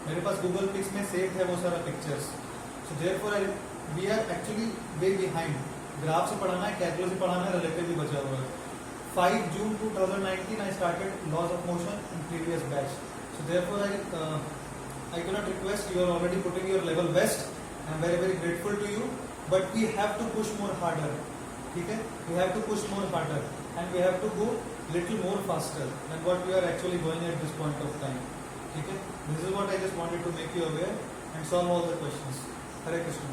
मेरे पास Google Pics में सेव है वो सारा pictures. So therefore we are actually way behind. Graph से पढ़ाना है, कैलकुलस से पढ़ाना है, रिलेटिव भी बचा हुआ है। 5 June 2019 I started laws of motion in previous batch. So therefore I cannot request, you are already putting your level best. I am very very grateful to you, but we have to push more harder. ठीक है, we have to push more harder and we have to go little more faster than what we are actually going at this point of time. ठीक है, this is what I just wanted to make you aware and solve all the questions. Hare Krishna.